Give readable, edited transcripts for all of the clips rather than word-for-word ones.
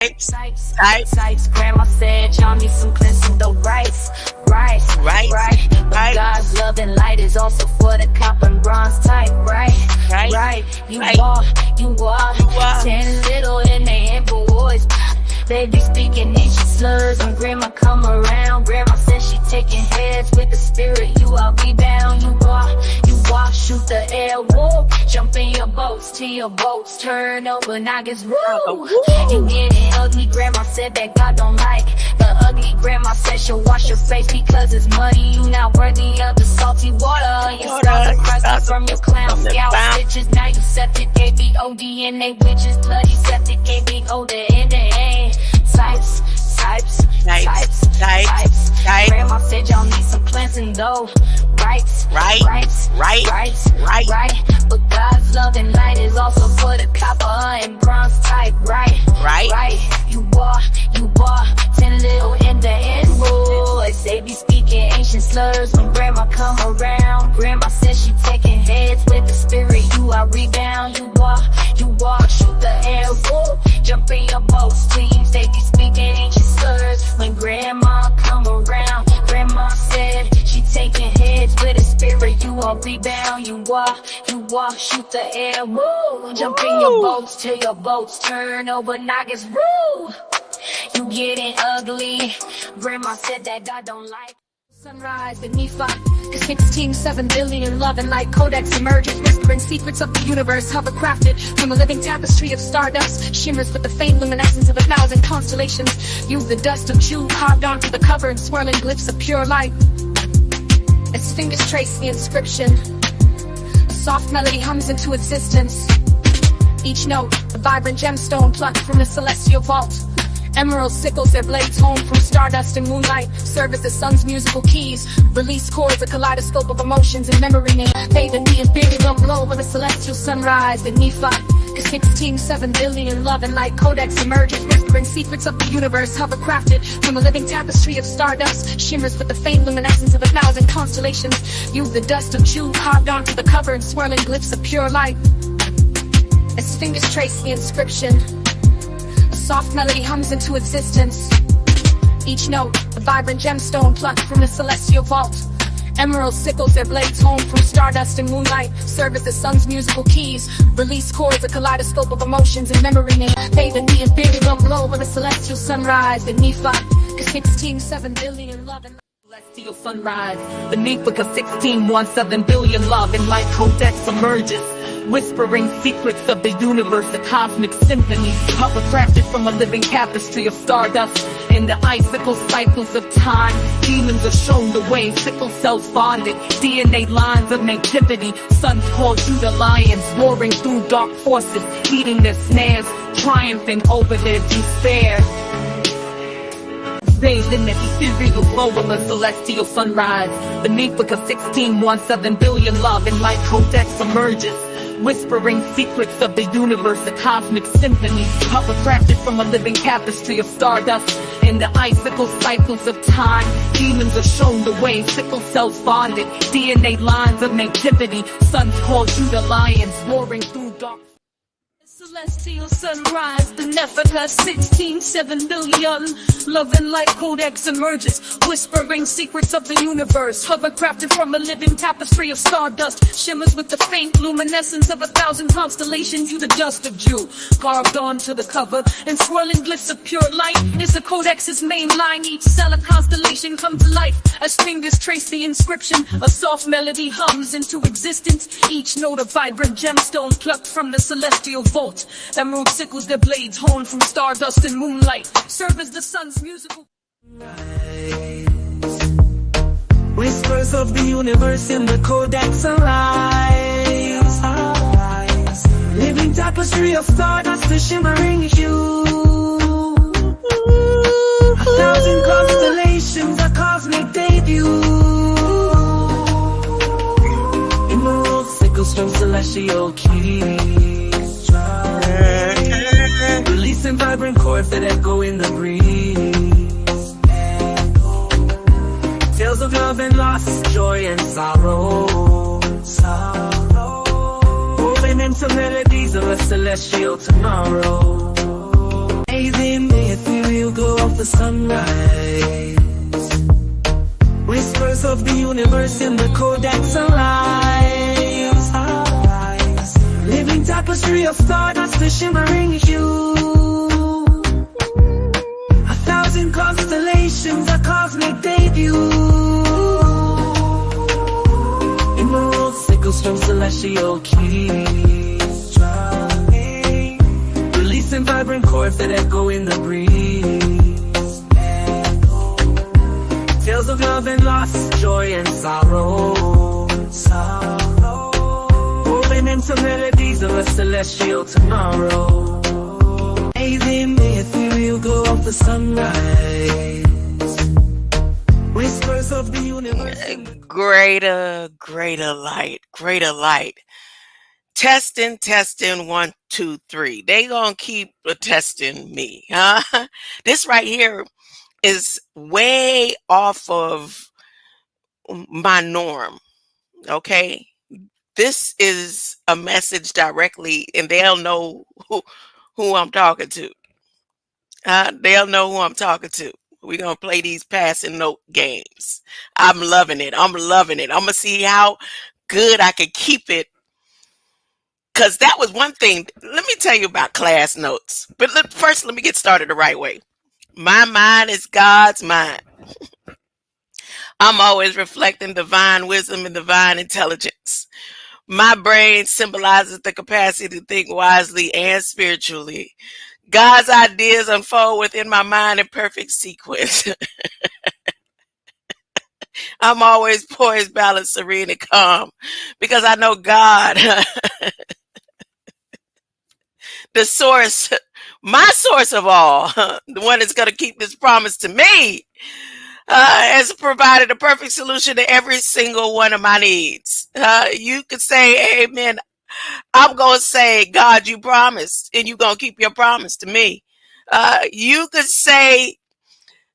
Types. Grandma said, y'all need some cleansing the rice. But God's love and light is also for the copper and bronze type. Right. You walk 10 little and they ain't boys. They be speaking ancient slurs when grandma come around. Grandma says she taking heads with the spirit. You all rebound. You walk, shoot the air, whoa. Jump in your boats till your boats turn over. Noggins, woo. You getting ugly. Grandma said that God don't like the ugly. Grandma said she'll wash your face because it's muddy. You not worthy of the salty water. Your scars are crusty from your clown scout stitches. Now you septic, KBOD and they witches. Bloody septic, KBOD and they ain't. Types. Grandma said y'all need some cleansing though. Right. But God's love and light is also for the copper and bronze type. Right. You walk 10 little in the end boys. They be speaking ancient slurs when grandma come around. Grandma says she taking heads with the spirit. You are rebound. You walk, shoot the air, whoa. Jump in your boats, teams. They be speaking ancient slurs when grandma come around. Grandma said she taking heads with the spirit. You are rebound. You walk, shoot the air, whoa. Jump in your boats till your boats turn over. Noggins, woo. You getting ugly. Grandma said that God don't like. Sunrise beneath 16.7 billion love and light codex emerges, whispering secrets of the universe, hovercrafted from a living tapestry of stardust, shimmers with the faint luminescence of 1,000 constellations. Use the dust of Yuwn carved onto the cover and swirling glyphs of pure light. Its fingers trace the inscription. A soft melody hums into existence. Each note, a vibrant gemstone plucked from the celestial vault. Emerald sickles their blades home from stardust and moonlight. Serve as the sun's musical keys. Release chords, a kaleidoscope of emotions and memory name. Bathe in the imperial glow of a celestial sunrise beneath 16.7 billion love and light codex emerges, whispering secrets of the universe, hovercrafted from a living tapestry of stardust, shimmers with the faint luminescence of 1,000 constellations. Use the dust of Yuwn carved onto the cover and swirling glyphs of pure light. As fingers trace the inscription, a soft melody hums into existence. Each note, a vibrant gemstone plucked from the celestial vault. Emerald sickles their blades home from stardust and moonlight. Serve as the sun's musical keys. Release chords, a kaleidoscope of emotions and memory name. Bathe in the imperial glow of a celestial sunrise beneath 16.7 billion love and celestial sunrise beneath 16.7 billion love and light codex emerges, whispering secrets of the universe, a cosmic symphony, hovercrafted from a living tapestry of stardust. In the icicle cycles of time, demons are shown the way, sickle cells bonded, DNA lines of nativity. Sons called Judah lions, roaring through dark forces, eating their snares, triumphing over their despair. Bathed in the ethereal glow of a celestial sunrise beneath 16.7 billion love and light codex emerges, whispering secrets of the universe, a cosmic symphony, hovercrafted from a living tapestry of stardust. In the icicle cycles of time, demons are shown the way, sickle cells bonded, DNA lines of nativity. Sons called Judah lions, roaring through dark. Celestial sunrise, the Nephita 16.7 billion love and light codex emerges, whispering secrets of the universe, hovercrafted from a living tapestry of stardust, shimmers with the faint luminescence of 1,000 constellations. You the dust of Jew carved onto the cover and swirling glyphs of pure light is the codex's main line. Each cell a constellation come to life as fingers trace the inscription. A soft melody hums into existence, each note a vibrant gemstone plucked from the celestial vault. Emerald sickles their blades honed from stardust and moonlight, serve as the sun's musical whispers of the universe in the codex arise. Living tapestry of stardust, the shimmering hue. 1,000 constellations, a cosmic debut. Emerald sickles from celestial keys, releasing vibrant chords that echo in the breeze. Tales of love and loss, joy and sorrow, woven into melodies of a celestial tomorrow. Amazing ethereal glow of the sunrise. Whispers of the universe in the codex arise. Living tapestry of stardust, the shimmering hue. A thousand constellations, a cosmic debut. Emerald sickles from celestial keys, releasing vibrant chords that echo in the breeze. Tales of love and loss, joy and sorrow, woven into melodies of a celestial tomorrow. Amazing ethereal glow of the sunrise. Whispers of the universe. Greater light, greater light. Testing, 1, 2, 3. They gonna keep testing me, huh? This right here is way off of my norm, okay? This is a message directly, and they'll know who I'm talking to. They'll know who I'm talking to. We're going to play these passing note games. I'm loving it. I'm loving it. I'm going to see how good I can keep it. Because that was one thing. Let me tell you about class notes. But first, let me get started the right way. My mind is God's mind. I'm always reflecting divine wisdom and divine intelligence. My brain symbolizes the capacity to think wisely and spiritually. God's ideas unfold within my mind in perfect sequence. I'm always poised, balanced, serene, and calm because I know God, the source, my source of all, the one that's going to keep this promise to me, has provided a perfect solution to every single one of my needs. You could say, amen. I'm going to say, God, you promised, and you're going to keep your promise to me. You could say,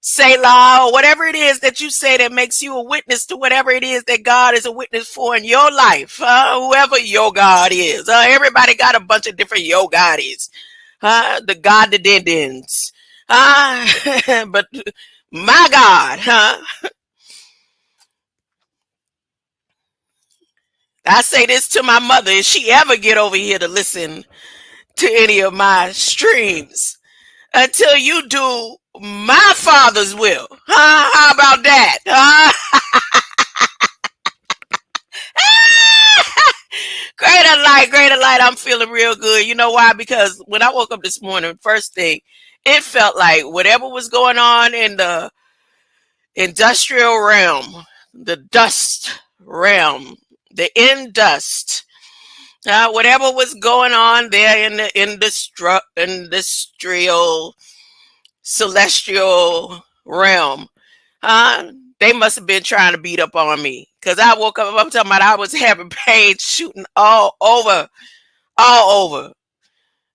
Selah, or whatever it is that you say that makes you a witness to whatever it is that God is a witness for in your life, whoever your God is. Everybody got a bunch of different yo Goddies. The God that didn't. But my God, I say this to my mother, if she ever get over here to listen to any of my streams, until you do my Father's will. How about that? Greater light. I'm feeling real good. You know why? Because when I woke up this morning, first thing, it felt like whatever was going on in the industrial realm, the dust realm, the indust, whatever was going on there in the industrial celestial realm, they must have been trying to beat up on me, because I woke up, I'm talking about, I was having pain shooting all over.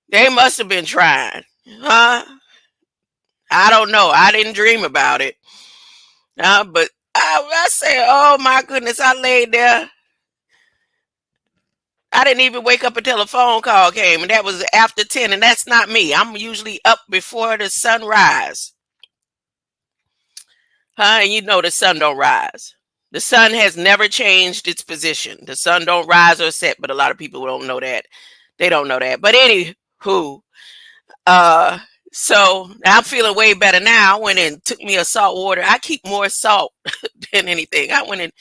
They must have been trying. I don't know. I didn't dream about it. But I say, oh my goodness, I laid there. I didn't even wake up until a phone call came, and that was after 10, and that's not me. I'm usually up before the sunrise. And you know the sun don't rise. The sun has never changed its position. The sun don't rise or set, but a lot of people don't know that. They don't know that. But anywho, so I'm feeling way better now. I went and took me a salt water. I keep more salt than anything. I went and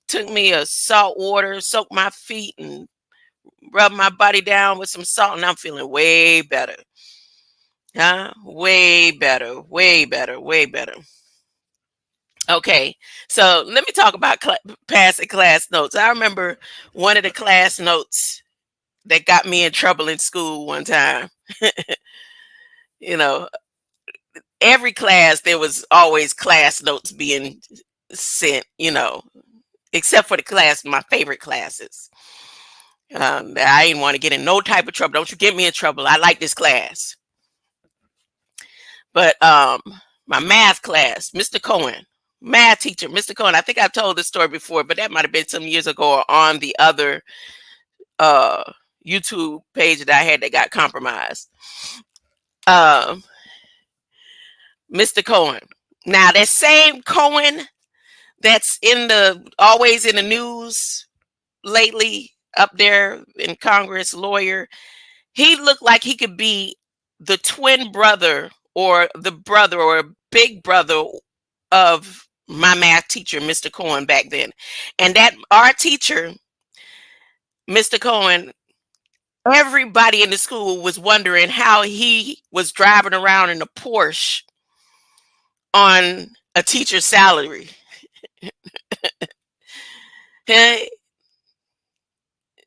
took me a salt water, soaked my feet, and rub my body down with some salt, and I'm feeling way better. Way better. Okay, so let me talk about passing class notes. I remember one of the class notes that got me in trouble in school one time. You know, every class, there was always class notes being sent, except for my favorite classes. I didn't want to get in no type of trouble. Don't you get me in trouble. I like this class. But my math class, Mr. Cohen, math teacher, Mr. Cohen, I think I've told this story before, but that might have been some years ago on the other YouTube page that I had that got compromised. Mr. Cohen. Now that same Cohen that's always in the news lately, up there in Congress, lawyer, he looked like he could be the twin brother or the brother or big brother of my math teacher, Mr. Cohen, back then. And that our teacher, Mr. Cohen, everybody in the school was wondering how he was driving around in a Porsche on a teacher's salary. Hey,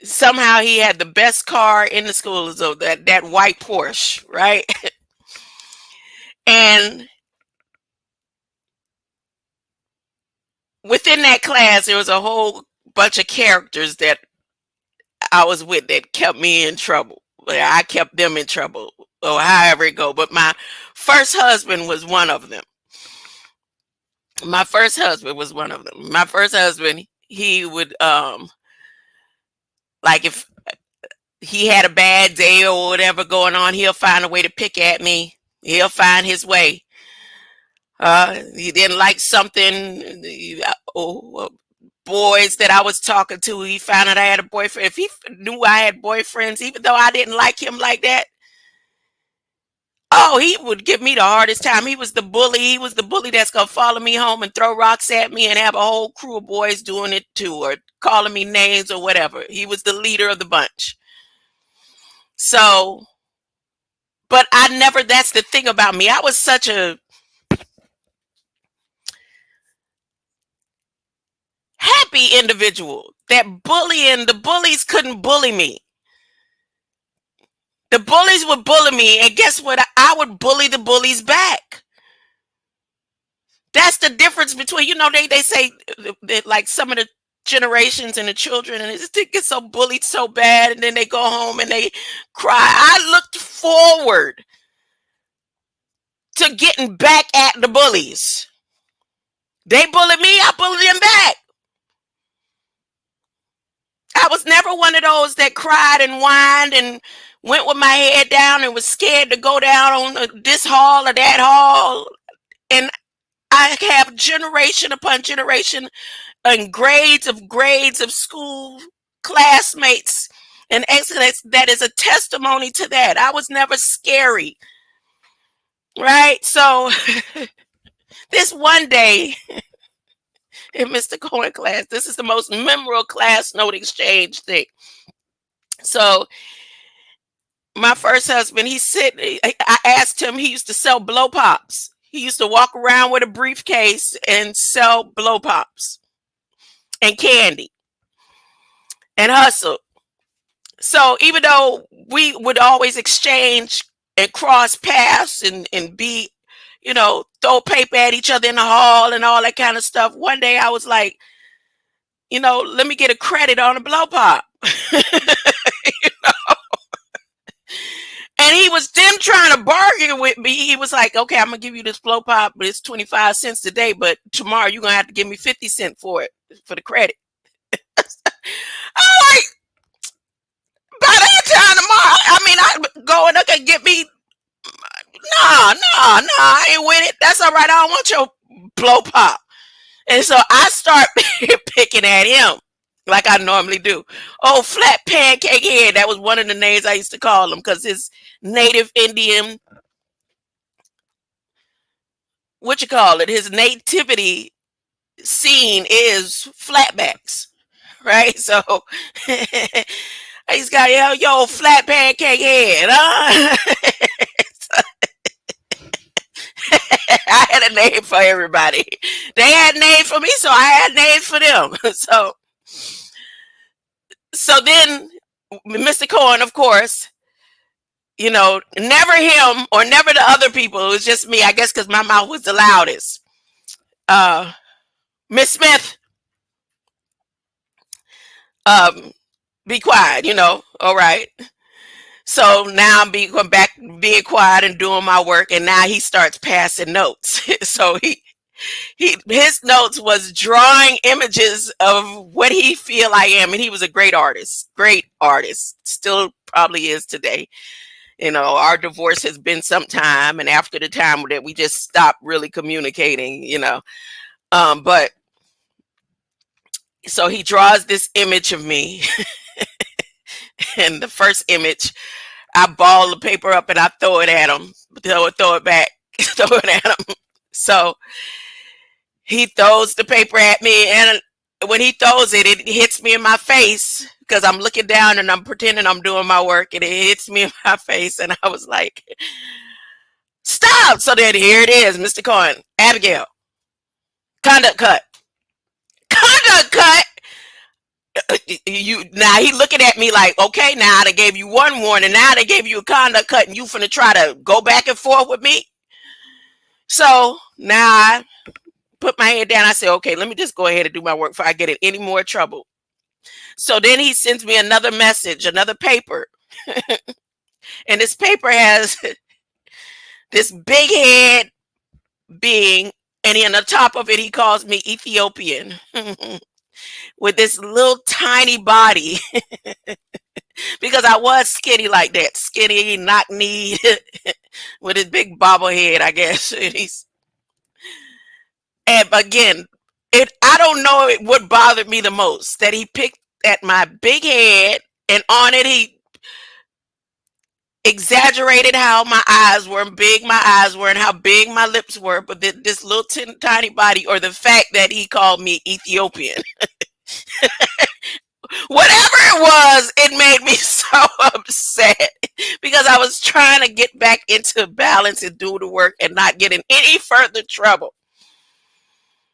somehow he had the best car in the school, so that white Porsche, right? And within that class, there was a whole bunch of characters that I was with that kept me in trouble. I kept them in trouble, or however it go. But my first husband was one of them. My first husband was one of them. My first husband, he would like if he had a bad day or whatever going on, he'll find a way to pick at me. He'll find his way. He didn't like something. Boys that I was talking to, he found out I had a boyfriend. If he knew I had boyfriends, even though I didn't like him like that, oh, he would give me the hardest time. He was the bully. He was the bully that's going to follow me home and throw rocks at me and have a whole crew of boys doing it too, or calling me names or whatever. He was the leader of the bunch. So, but that's the thing about me. I was such a happy individual that the bullies couldn't bully me. The bullies would bully me, and guess what? I would bully the bullies back. That's the difference between, they say that like some of the generations and the children, and they get so bullied so bad, and then they go home and they cry. I looked forward to getting back at the bullies. They bullied me, I bullied them back. I was never one of those that cried and whined and went with my head down and was scared to go down on this hall or that hall. And I have generation upon generation and grades of school classmates and excellence that is a testimony to that. I was never scary. Right? So this one day in Mr. Cohen class, this is the most memorable class note exchange thing. So my first husband, I asked him, he used to sell blow pops. He used to walk around with a briefcase and sell blow pops and candy and hustle. So even though we would always exchange and cross paths and be, throw paper at each other in the hall and all that kind of stuff, one day I was like, let me get a credit on a blow pop. And he was then trying to bargain with me. He was like, okay, I'm going to give you this blow pop, but it's 25 cents today. But tomorrow you're going to have to give me 50 cents for it, for the credit. I'm like, by that time tomorrow, I go and okay, get me. No, I ain't with it. That's all right. I don't want your blow pop. And so I start picking at him like I normally do. Oh, flat pancake head. That was one of the names I used to call him because his native Indian, his nativity scene is flatbacks, right? So he's got, yo, flat pancake head, huh? I had a name for everybody. They had names for me, so I had names for them. So then Mr. Cohen, of course, never him or never the other people. It was just me, I guess, because my mouth was the loudest. Miss Smith, be quiet, all right. So now I'm being quiet and doing my work, and now he starts passing notes. So his notes was drawing images of what he feel I am, and he was a great artist, still probably is today. Our divorce has been some time, and after the time that we just stopped really communicating. But so he draws this image of me, and the first image, I ball the paper up and I throw it at him, throw it back, throw it at him. So he throws the paper at me, and when he throws it, it hits me in my face because I'm looking down and I'm pretending I'm doing my work, and it hits me in my face, and I was like, stop. So then here it is, Mr. Cohen, Abigail, conduct cut. Conduct cut. Now he looking at me like, okay, now they gave you one warning, now they gave you a conduct cut, and you finna try to go back and forth with me. So now I put my head down. I said, okay, let me just go ahead and do my work before I get in any more trouble. So then he sends me another message, another paper. And this paper has this big head being, and on the top of it, he calls me Ethiopian with this little tiny body because I was skinny like that, skinny, knock-kneed with his big bobblehead, I guess. And again, I don't know what bothered me the most, that he picked at my big head, and on it he exaggerated how my eyes were, and how big my lips were, but this little tiny body, or the fact that he called me Ethiopian. Whatever it was, it made me so upset because I was trying to get back into balance and do the work and not get in any further trouble.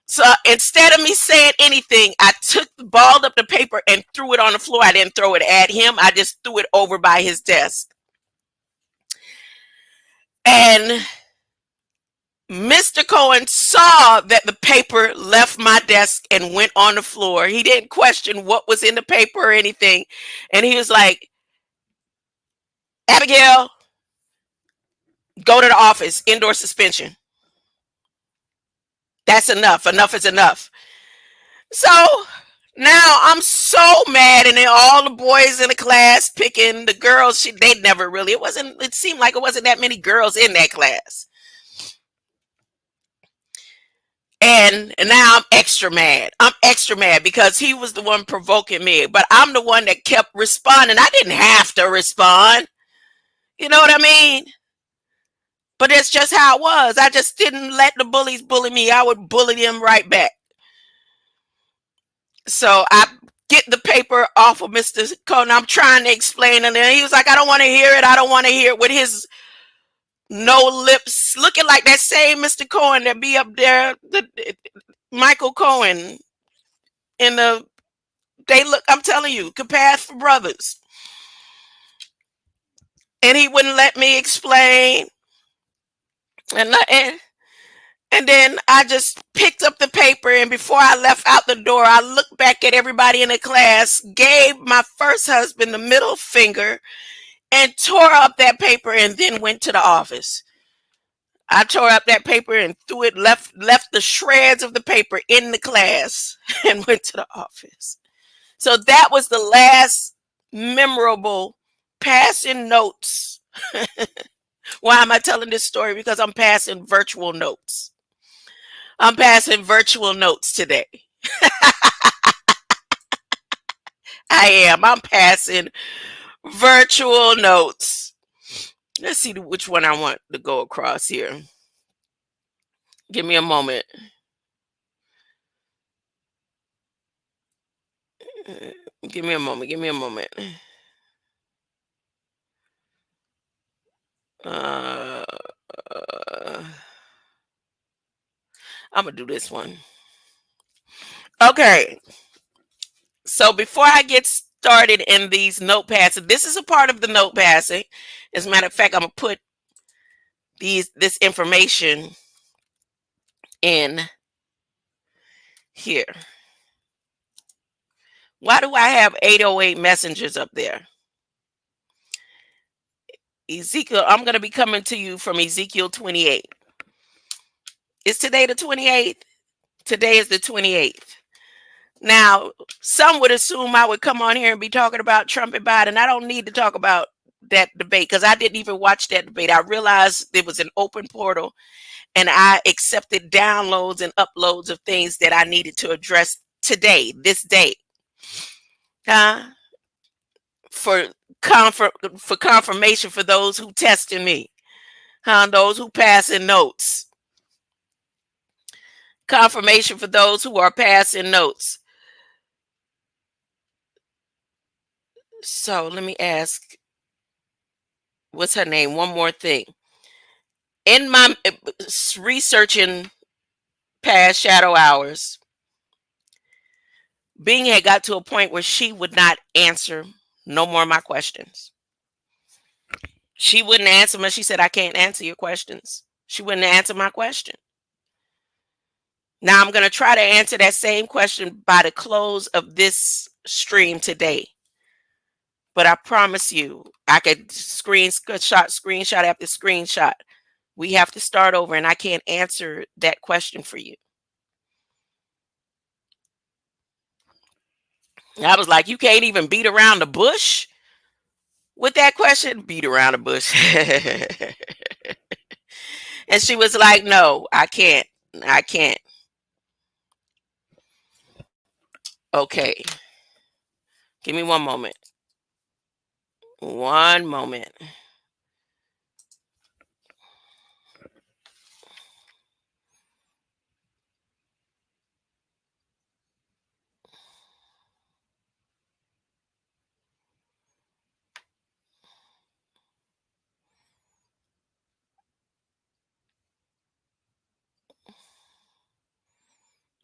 So instead of me saying anything, I balled up the paper and threw it on the floor. I didn't throw it at him. I just threw it over by his desk. And Mr. Cohen saw that the paper left my desk and went on the floor. He didn't question what was in the paper or anything. And he was like, Abigail, go to the office, indoor suspension. That's enough. Enough is enough. So now I'm so mad, and then all the boys in the class picking the girls. It seemed like it wasn't that many girls in that class. And now I'm extra mad. I'm extra mad because he was the one provoking me, but I'm the one that kept responding. I didn't have to respond. You know what I mean? But that's just how it was. I just didn't let the bullies bully me. I would bully them right back. So I get the paper off of Mr. Cohen. I'm trying to explain, and then he was like, I don't want to hear it. I don't want to hear it, with his no lips, looking like that same Mr. Cohen that be up there, Michael Cohen. I'm telling you, compare for brothers. And he wouldn't let me explain. And then I just picked up the paper, and before I left out the door, I looked back at everybody in the class, gave my first husband the middle finger, and tore up that paper, and then went to the office. I tore up that paper and threw it, left the shreds of the paper in the class, and went to the office. So that was the last memorable passing notes. Why am I telling this story? Because I'm passing virtual notes. I'm passing virtual notes today. I am. I'm passing virtual notes. Let's see which one I want to go across here. Give me a moment. Give me a moment. I'm going to do this one. Okay. So before I get started in these note passing, this is a part of the note passing. As a matter of fact, I'm going to put this information in here. Why do I have 808 messengers up there? Ezekiel, I'm going to be coming to you from Ezekiel 28. Is today the 28th? Today is the 28th. Now, some would assume I would come on here and be talking about Trump and Biden. I don't need to talk about that debate because I didn't even watch that debate. I realized there was an open portal and I accepted downloads and uploads of things that I needed to address today, this day. Huh? For for confirmation for those who testing me. Huh? Those who passing notes. Confirmation for those who are passing notes. So let me ask, what's her name? One more thing. In my researching past shadow hours, Bing had got to a point where she would not answer no more of my questions. She wouldn't answer me. She said, I can't answer your questions. She wouldn't answer my question. Now I'm going to try to answer that same question by the close of this stream today. But I promise you, I could screenshot after screenshot. We have to start over and I can't answer that question for you. I was like, you can't even beat around the bush with that question? Beat around the bush. And she was like, no, I can't. I can't. Okay. Give me one moment. One moment.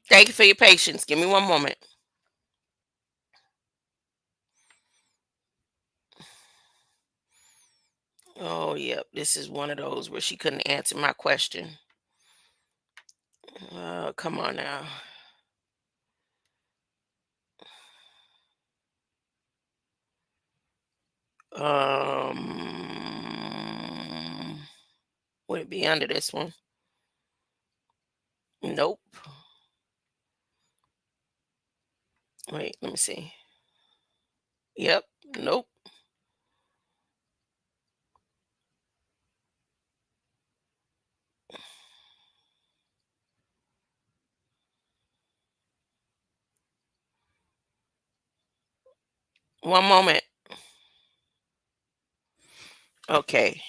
Thank you for your patience. Give me one moment. Oh, yep. This is one of those where she couldn't answer my question. Come on now. Would it be under this one? Nope. Wait, let me see. Yep. Nope. One moment. Okay.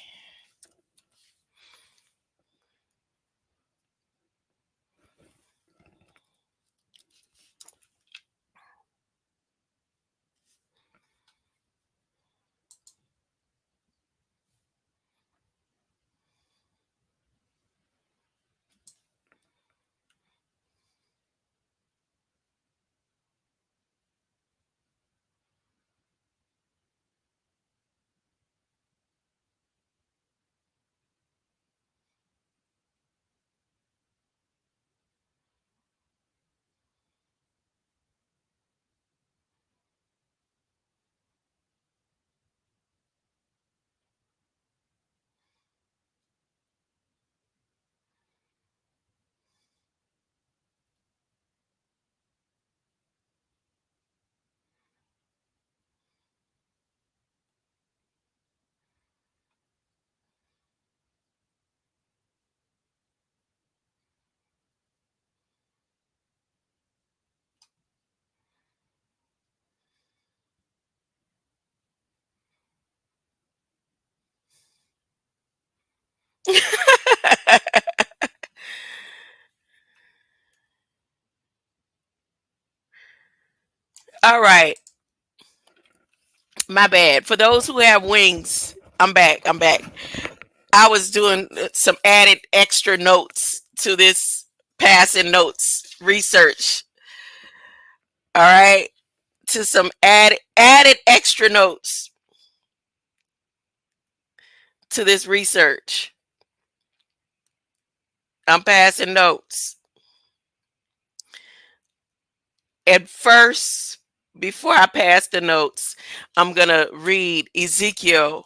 All right. My bad. For those who have wings, I'm back. I'm back. I was doing some added extra notes to this passing notes research. All right. To some added extra notes to this research. I'm passing notes. At first, before I pass the notes, I'm going to read Ezekiel.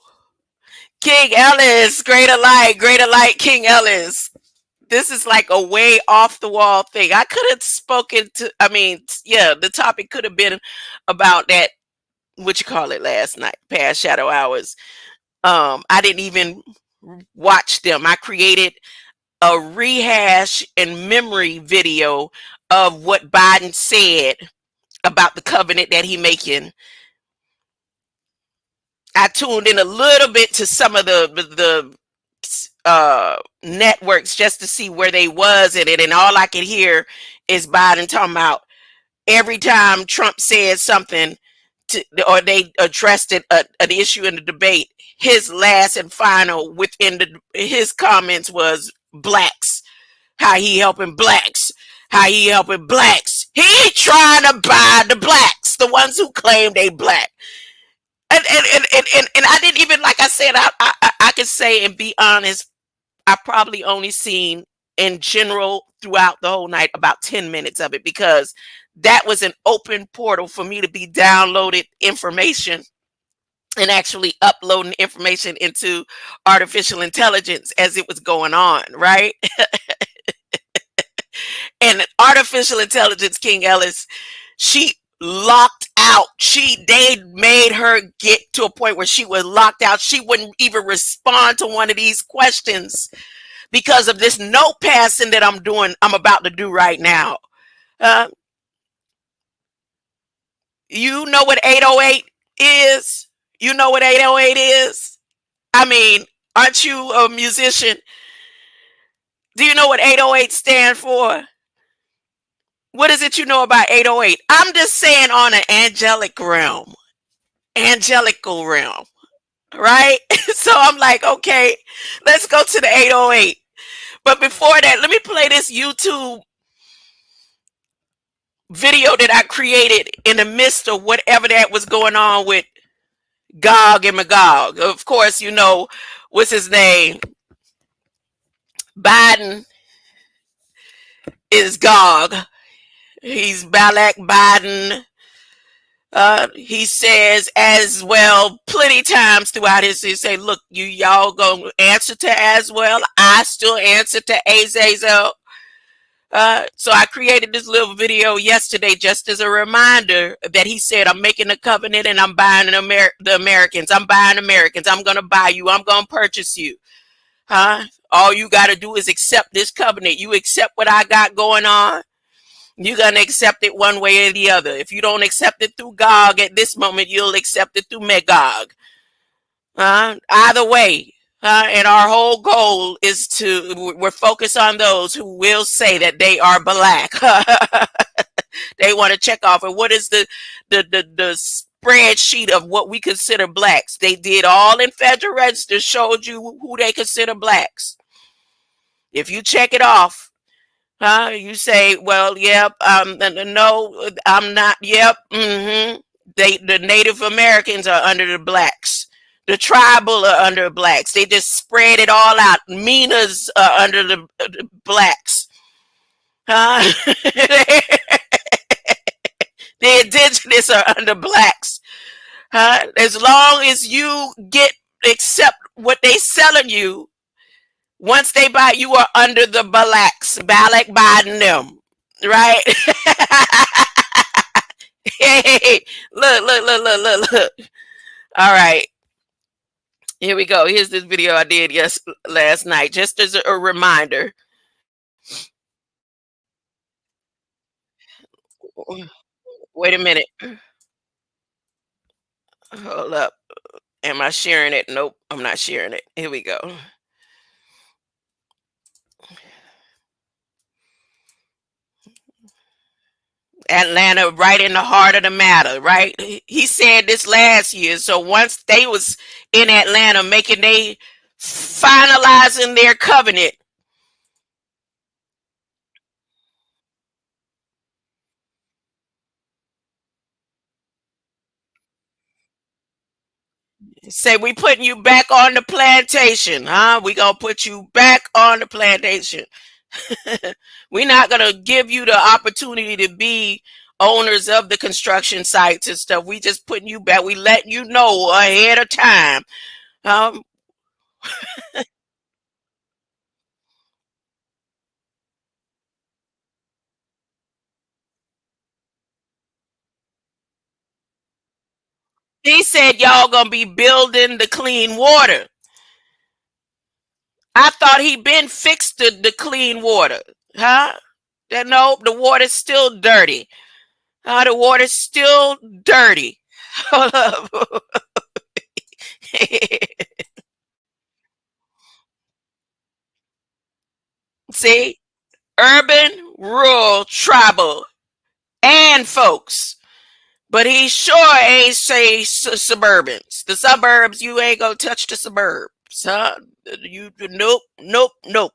King Ellis, greater light, King Ellis. This is like a way off the wall thing. I could have spoken to, yeah, the topic could have been about that, what you call it, last night, past shadow hours. I didn't even watch them. I created a rehash and memory video of what Biden said about the covenant that he making. I tuned in a little bit to some of the networks just to see where they was in it, and all I could hear is Biden talking about every time Trump said something or they addressed an issue in the debate, his last and final within his comments was blacks, how he helping blacks, how he helping blacks. He trying to buy the blacks, the ones who claim they black. And I didn't even, like I said, I can say and be honest, I probably only seen in general throughout the whole night about 10 minutes of it, because that was an open portal for me to be downloaded information and actually uploading information into artificial intelligence as it was going on, right? And artificial intelligence, King Ellis, she locked out. They made her get to a point where she was locked out. She wouldn't even respond to one of these questions because of this note passing that I'm about to do right now. Uh, you know what 808 is? You know what 808 is? I mean, aren't you a musician? Do you know what 808 stand for? What is it you know about 808? I'm just saying on an angelical realm, right? So I'm like, okay, let's go to the 808. But before that, let me play this YouTube video that I created in the midst of whatever that was going on with Gog and Magog. Of course, you know, what's his name? Biden is Gog. He's Balak Biden. He says as well plenty times throughout he say, look, y'all gonna answer to as well. I still answer to Azazel. So I created this little video yesterday just as a reminder that he said, I'm making a covenant and I'm buying the Americans. I'm buying Americans. I'm going to buy you. I'm going to purchase you. Huh? All you got to do is accept this covenant. You accept what I got going on. You're going to accept it one way or the other. If you don't accept it through Gog at this moment, you'll accept it through Magog. Either way, and our whole goal is we're focused on those who will say that they are black. They want to check off. And what is the spreadsheet of what we consider blacks? They did all in Federal Register, showed you who they consider blacks. If you check it off, you say, well, yep, no, I'm not, yep, the Native Americans are under the blacks. The tribal are under blacks. They just spread it all out. Minas are under the blacks. Huh? The indigenous are under blacks. Huh? As long as you accept what they selling you, once they buy, you are under the blacks. Balak Biden them. Right? Hey, look. All right. Here we go. Here's this video I did last night, just as a reminder. Wait a minute. Hold up. Am I sharing it? Nope, I'm not sharing it. Here we go. Atlanta, right in the heart of the matter, right? He said this last year. So once they was in Atlanta finalizing their covenant, say we putting you back on the plantation, huh? We gonna put you back on the plantation. We're not gonna give you the opportunity to be owners of the construction sites and stuff. We just putting you back. We letting you know ahead of time. Um, He said y'all gonna be building the clean water. I thought he been fixed the clean water. Huh? No, the water's still dirty. The water's still dirty. Hold up. See? Urban, rural, tribal, and folks. But he sure ain't say suburbans. The suburbs, you ain't gonna touch the suburbs, huh? You nope, nope, nope.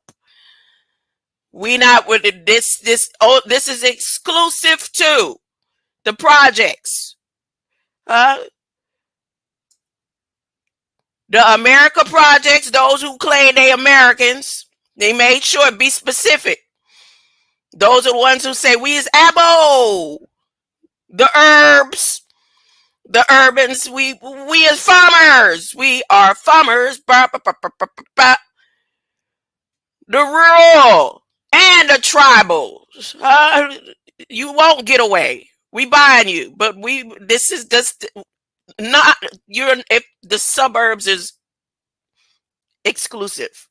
We not with it. This oh, this is exclusive to the projects. Uh, the America projects, those who claim they Americans, they made sure to be specific. Those are the ones who say we is abo. The herbs, the urbans, we as farmers. We are farmers. Bah, bah, bah, bah, bah, bah. The rural and the tribals. You won't get away. We buying you, but this is just not you're if the suburbs is exclusive.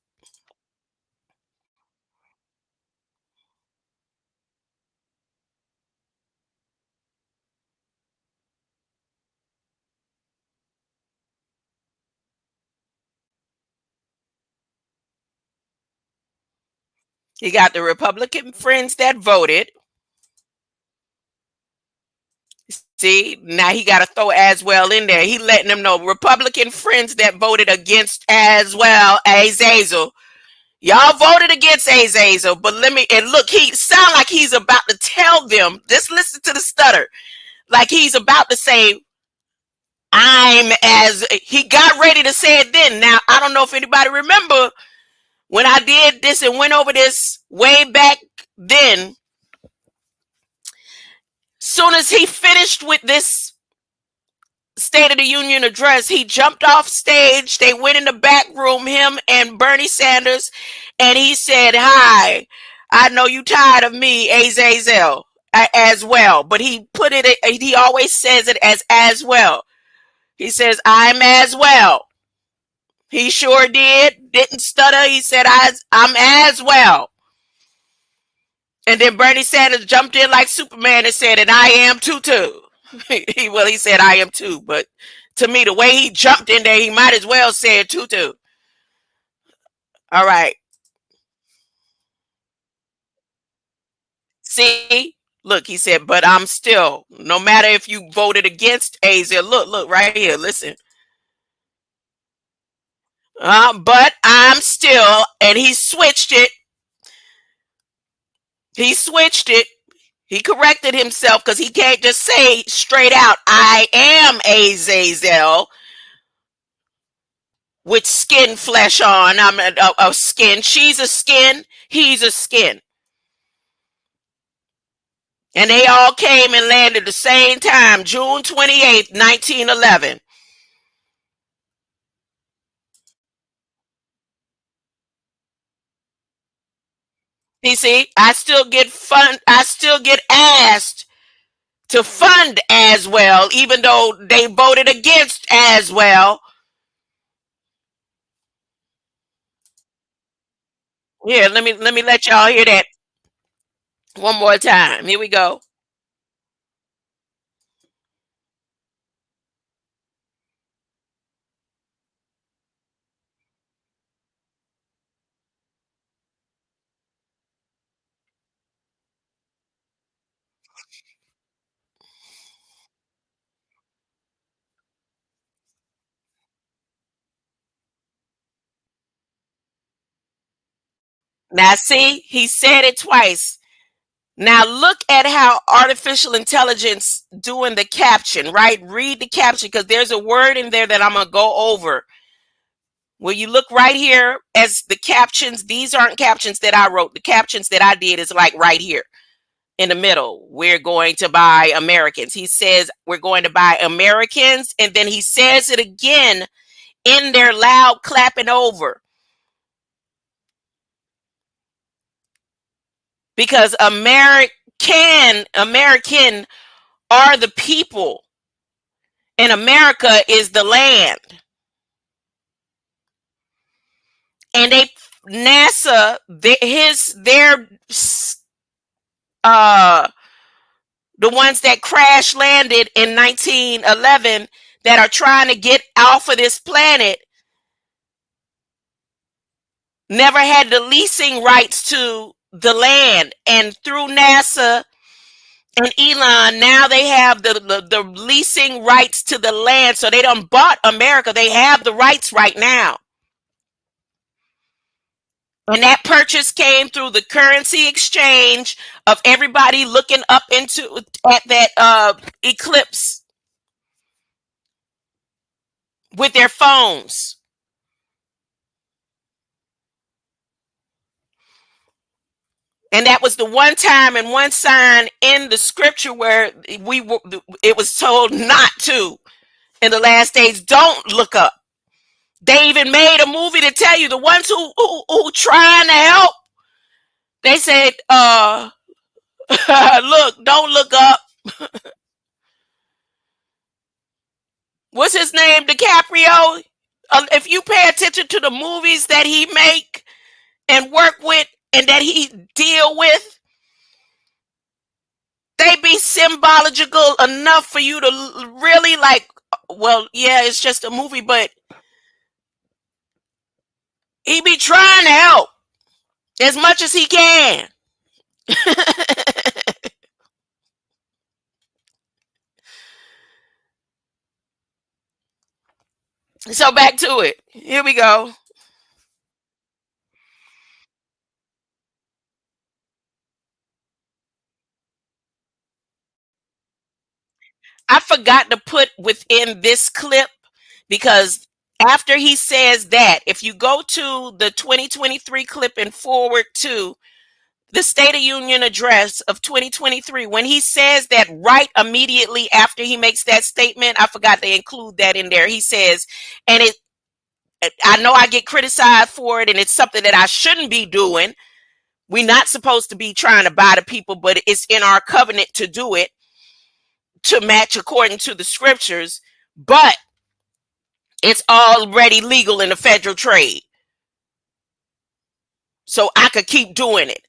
You got the Republican friends that voted. See, now he got to throw as well in there. He letting them know Republican friends that voted against as well Azazel. Y'all voted against Azazel, but let me and look. He sound like he's about to tell them. Just listen to the stutter, like he's about to say, "I'm as." He got ready to say it then. Now I don't know if anybody remember when I did this and went over this way back then. Soon as he finished with this State of the Union address, he jumped off stage. They went in the back room, him and Bernie Sanders, and he said, "Hi, I know you tired of me, Azazel, as well." But he put it. He always says it as well. He says, "I'm as well." He sure did. Didn't stutter. He said, "I'm as well." And then Bernie Sanders jumped in like Superman and said, "And I am too." He said, "I am too," but to me, the way he jumped in there, he might as well say too. All right. See, look, he said, "But I'm still, no matter if you voted against Asia, look right here, listen. But I'm still," and he switched it. He switched it. He corrected himself because he can't just say straight out, "I am Azazel with skin flesh on. I'm a skin. She's a skin. He's a skin." And they all came and landed the same time, June 28th, 1911. You see, I still get asked to fund as well, even though they voted against as well. Here, let me let y'all hear that one more time. Here we go. Now see, he said it twice. Now look at how artificial intelligence doing the caption, right? Read the caption because there's a word in there that I'm gonna go over. Well, you look right here as the captions, these aren't captions that I wrote. The captions that I did is like right here in the middle. We're going to buy Americans. He says we're going to buy Americans, and then he says it again in there loud, clapping over. Because American are the people. and America is the land. And NASA, their the ones that crash landed in 1911 that are trying to get off of this planet never had the leasing rights to the land. And through NASA and Elon, now they have the leasing rights to the land. So they done bought America. They have the rights right now. And that purchase came through the currency exchange of everybody looking up into at that eclipse with their phones. And that was the one time and one sign in the scripture where it was told not to in the last days. Don't look up. They even made a movie to tell you the ones who trying to help. They said, look, don't look up. What's his name? DiCaprio. If you pay attention to the movies that he make and work with and that he deal with, they be symbolical enough for you to really like, well, yeah, it's just a movie, but he be trying to help as much as he can. So back to it. Here we go. I forgot to put within this clip because after he says that, if you go to the 2023 clip and forward to the State of Union address of 2023, when he says that right immediately after he makes that statement, I forgot to include that in there. He says, and I know I get criticized for it, and it's something that I shouldn't be doing. We're not supposed to be trying to buy the people, but it's in our covenant to do it, to match according to the scriptures, but it's already legal in the federal trade. So I could keep doing it.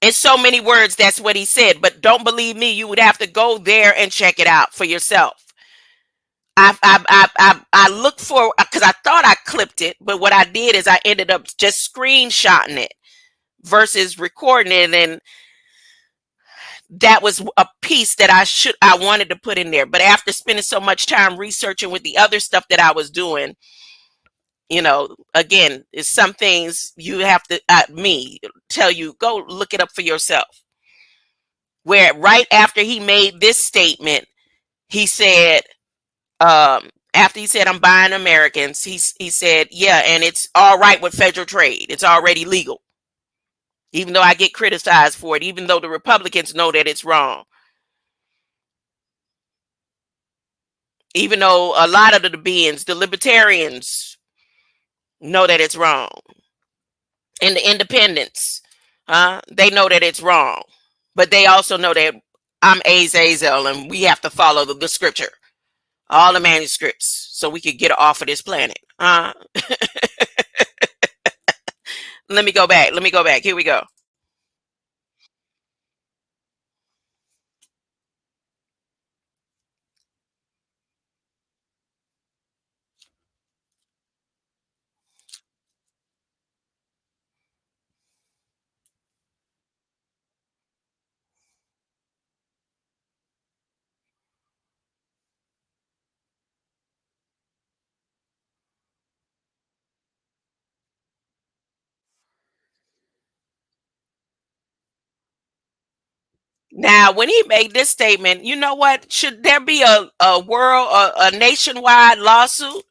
In so many words, that's what he said. But don't believe me, you would have to go there and check it out for yourself. I looked for, because I thought I clipped it, but what I did is I ended up just screenshotting it versus recording it, and that was a piece that I wanted to put in there. But after spending so much time researching with the other stuff that I was doing, again, it's some things you have to me tell you, go look it up for yourself. Where right after he made this statement, he said, after he said I'm buying Americans, he said, yeah, and it's all right with federal trade. It's already legal. Even though I get criticized for it, even though the Republicans know that it's wrong. Even though a lot of the beings, the libertarians, know that it's wrong. And the independents, they know that it's wrong. But they also know that I'm Azazel and we have to follow the scripture. All the manuscripts, so we could get off of this planet. Let me go back. Here we go. Now, when he made this statement, you know what? Should there be a nationwide lawsuit?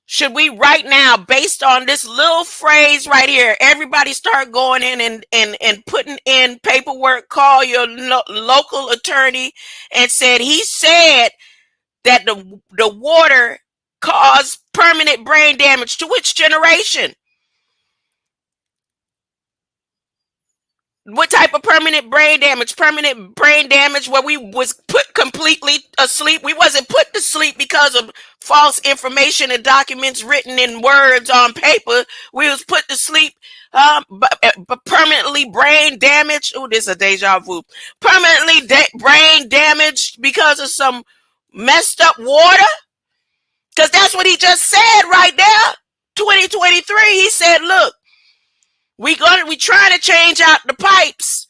Should we right now, based on this little phrase right here, everybody start going in and putting in paperwork, call your local attorney and he said that the water caused permanent brain damage to which generation? What type of permanent brain damage? Permanent brain damage where we was put completely asleep. We wasn't put to sleep because of false information and documents written in words on paper. We was put to sleep, but permanently brain damaged. Oh, this is a deja vu. Permanently brain damaged because of some messed up water. Because that's what he just said right there. 2023. He said, "Look, we trying to change out the pipes,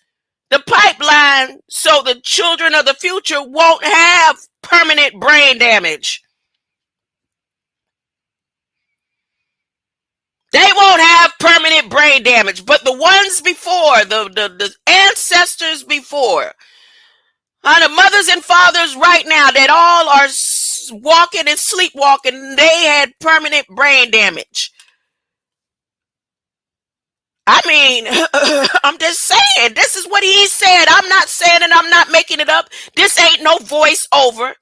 the pipeline, so the children of the future won't have permanent brain damage. They won't have permanent brain damage, but the ones before, the ancestors before, the mothers and fathers right now that all are walking and sleepwalking, they had permanent brain damage." I mean, I'm just saying, this is what he said. I'm not saying it, I'm not making it up. This ain't no voiceover.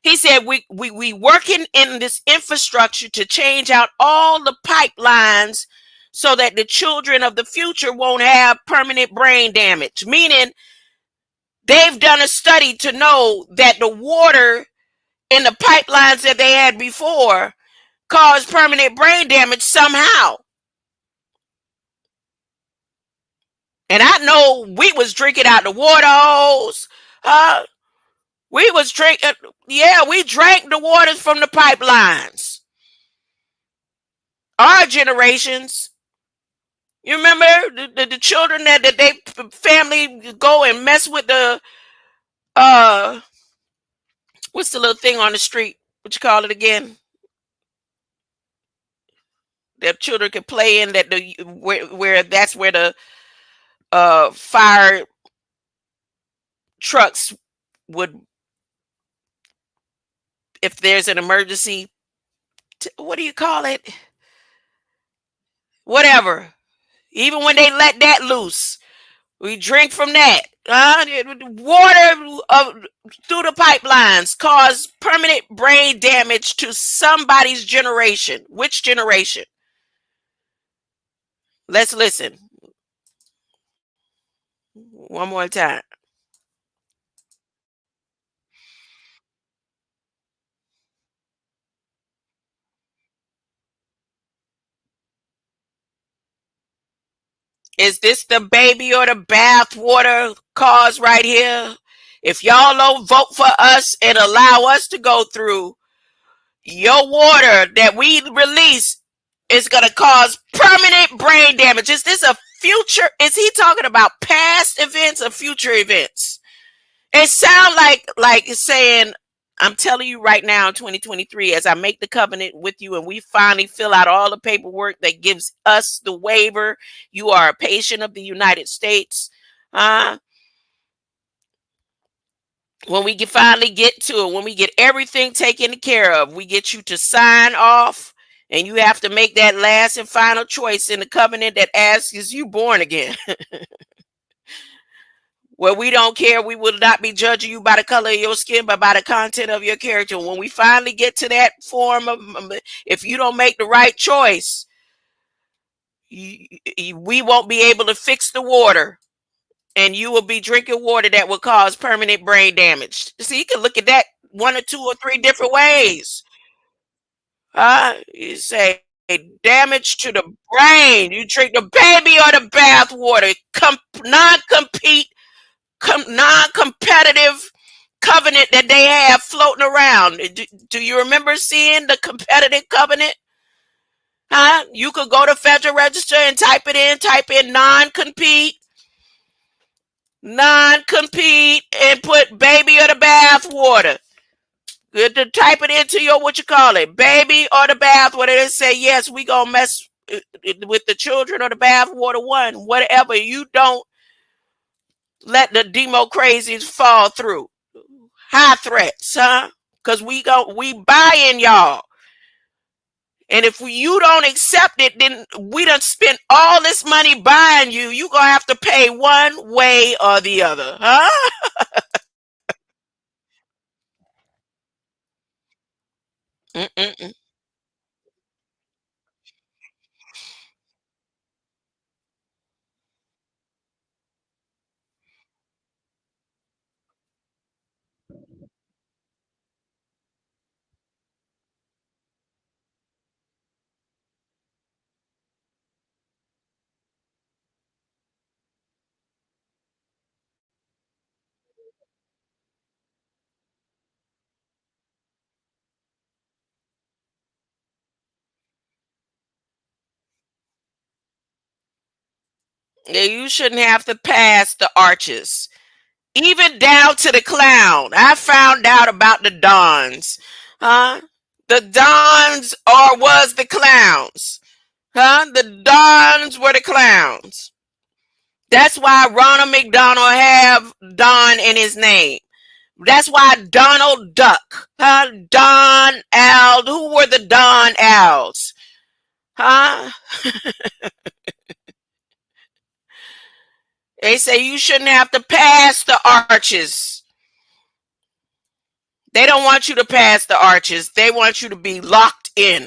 He said we working in this infrastructure to change out all the pipelines so that the children of the future won't have permanent brain damage. Meaning they've done a study to know that the water in the pipelines that they had before caused permanent brain damage somehow. And I know we was drinking out the water hose. We was drinking, yeah, we drank the waters from the pipelines. Our generations, you remember the children that they family go and mess with the uh what's the little thing on the street? What you call it again? That children can play in that the where that's where the fire trucks would, if there's an emergency, what do you call it? Whatever. Even when they let that loose, we drink from that. Water through the pipelines cause permanent brain damage to somebody's generation. Which generation? Let's listen one more time. Is this the baby or the bathwater cause right here? If y'all don't vote for us and allow us to go through, your water that we release is going to cause permanent brain damage. Is this a future? Is he talking about past events or future events? It sounds like it's saying, I'm telling you right now in 2023, as I make the covenant with you and we finally fill out all the paperwork that gives us the waiver, you are a patient of the United States. When we finally get to it, when we get everything taken care of, we get you to sign off, and you have to make that last and final choice in the covenant that asks, is you born again? Well, we don't care. We will not be judging you by the color of your skin, but by the content of your character. When we finally get to that form of, if you don't make the right choice, we won't be able to fix the water, and you will be drinking water that will cause permanent brain damage. See, you can look at that one or two or three different ways. You say damage to the brain. You drink the baby or the bath water. Non-compete, non-competitive covenant that they have floating around. Do you remember seeing the competitive covenant? You could go to Federal Register and type in non-compete, and put baby or the bath water. Good to type it into your, what you call it, baby or the bath water. They say, yes, we gonna mess with the children or the bath water one. Whatever, you don't let the demo crazies fall through. High threats, because we buying y'all. And if you don't accept it, then we done spent all this money buying you. You gonna have to pay one way or the other, huh? Mm-mm-mm. Yeah, you shouldn't have to pass the arches. Even down to the clown. I found out about the Dons. Huh? The Dons or was the clowns. Huh? The Dons were the clowns. That's why Ronald McDonald have Don in his name. That's why Donald Duck. Huh? Don Al. Who were the Don Owls? Huh? They say you shouldn't have to pass the arches. They don't want you to pass the arches. They want you to be locked in.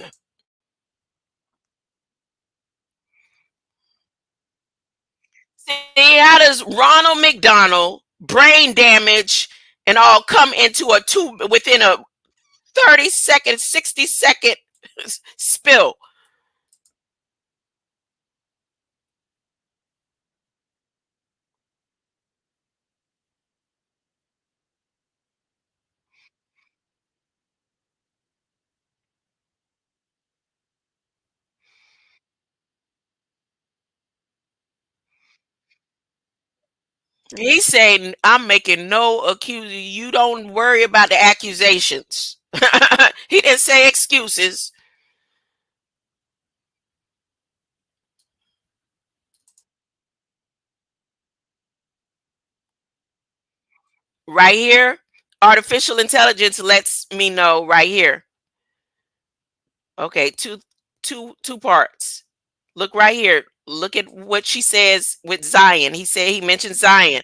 See, how does Ronald McDonald brain damage and all come into a two within a 30-second, 60-second spill? He said, "I'm making no accuse. You don't worry about the accusations." He didn't say excuses. Right here, artificial intelligence lets me know right here. Okay, two parts. Look right here. Look at what she says with Zion. He said he mentioned Zion.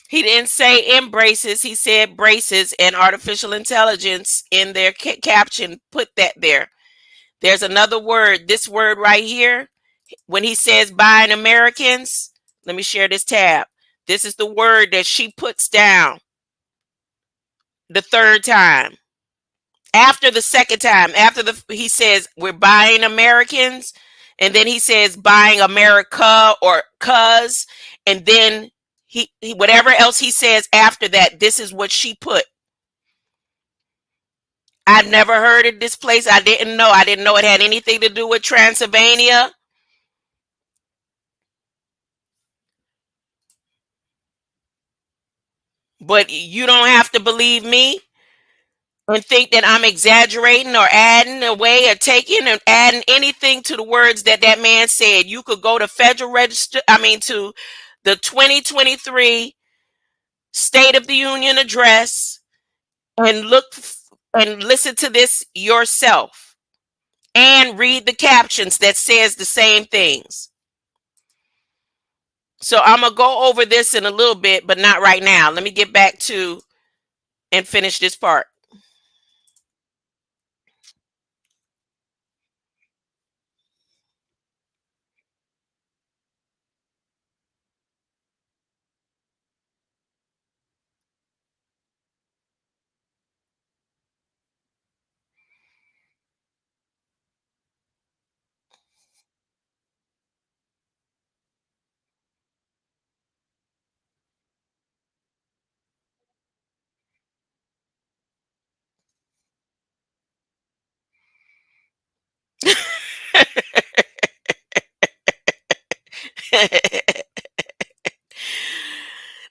He didn't say embraces. He said braces, and artificial intelligence in their caption put that there. There's another word. This word right here, when he says buying Americans, let me share this tab. This is the word that she puts down the third time. After the second time, after he says we're buying Americans, and then he says buying America or cuz, and then he whatever else he says after that, this is what she put. I've never heard of this place. I didn't know. I didn't know it had anything to do with Transylvania. But you don't have to believe me and think that I'm exaggerating or adding away or taking or adding anything to the words that that man said. You could go to Federal Register, I mean, to the 2023 State of the Union address and look and listen to this yourself and read the captions that says the same things. So I'm going to go over this in a little bit, but not right now. Let me get back to and finish this part.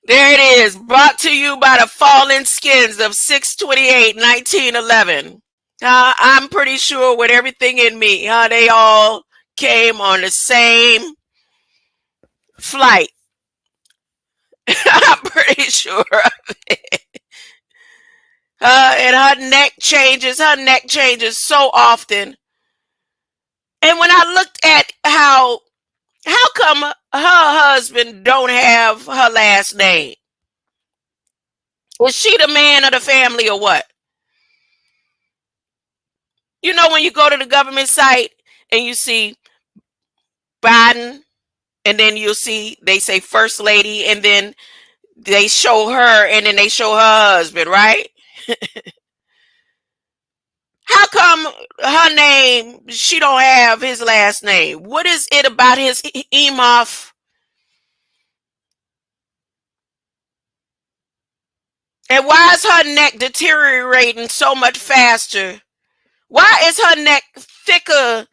There it is, brought to you by the fallen skins of 6/28, 1911. I'm pretty sure with everything in me, they all came on the same flight. I'm pretty sure of it. And her neck changes so often. And when I looked at how come her husband don't have her last name? Was she the man of the family or what? You know when you go to the government site and you see Biden, And then you'll see they say first lady, and then they show her, and then they show her husband, right? How come her name, she don't have his last name? What is it about his Emoth? And why is her neck deteriorating so much faster? Why is her neck thicker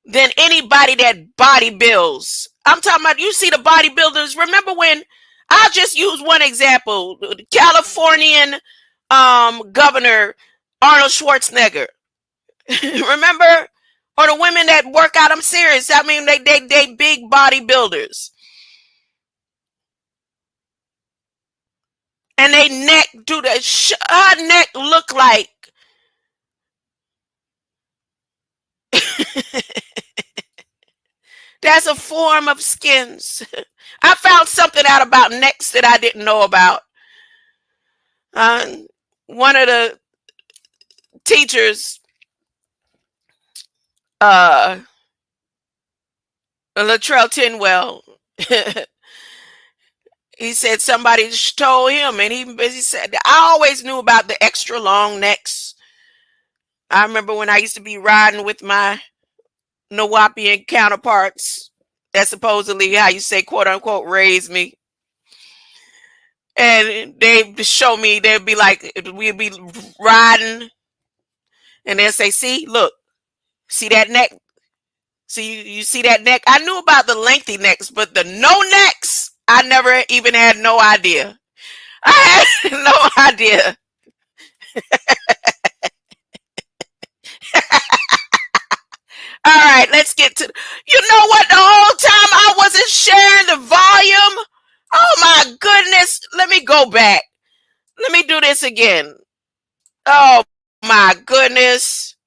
than anybody that bodybuilds? I'm talking about, you see the bodybuilders. Remember when, I'll just use one example, the Californian governor Arnold Schwarzenegger. Remember? Or the women that work out. I'm serious. I mean, they big bodybuilders. And they neck do the her neck look like that's a form of skins. I found something out about necks that I didn't know about. One of the teachers, Latrell Tinwell, he said somebody told him, and he said, I always knew about the extra long necks. I remember when I used to be riding with my Nawapian counterparts that supposedly, how you say, quote unquote, raised me. And they show me, they'd be like, we'd be riding, and they'll say, see, look, see that neck? See, you see that neck? I knew about the lengthy necks, but the no necks, I never even had no idea. I had no idea. All right, let's get to, you know what, the whole time I wasn't sharing the volume. Oh my goodness. Let me go back. Let me do this again. Oh my goodness.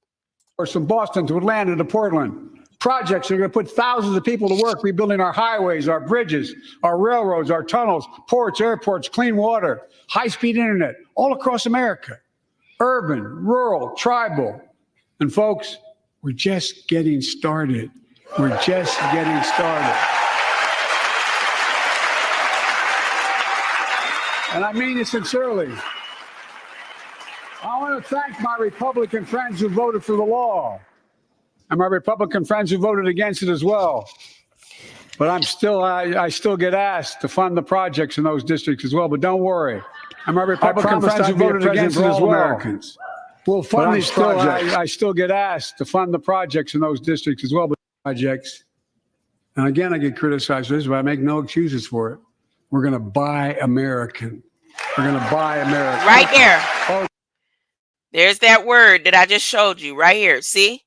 From Boston to Atlanta to Portland. Projects are going to put thousands of people to work rebuilding our highways, our bridges, our railroads, our tunnels, ports, airports, clean water, high-speed internet, all across America. Urban, rural, tribal. And folks, we're just getting started. We're just getting started. And I mean it sincerely. I want to thank my Republican friends who voted for the law, and my Republican friends who voted against it as well. But I still get asked to fund the projects in those districts as well. But don't worry. And my Republican friends who voted against it as well. Americans. We'll fund these projects. I still get asked to fund the projects in those districts as well. But projects, and again, I get criticized for this, but I make no excuses for it. We're going to buy American. We're going to buy American. Right there. Oh. There's that word that I just showed you right here. See?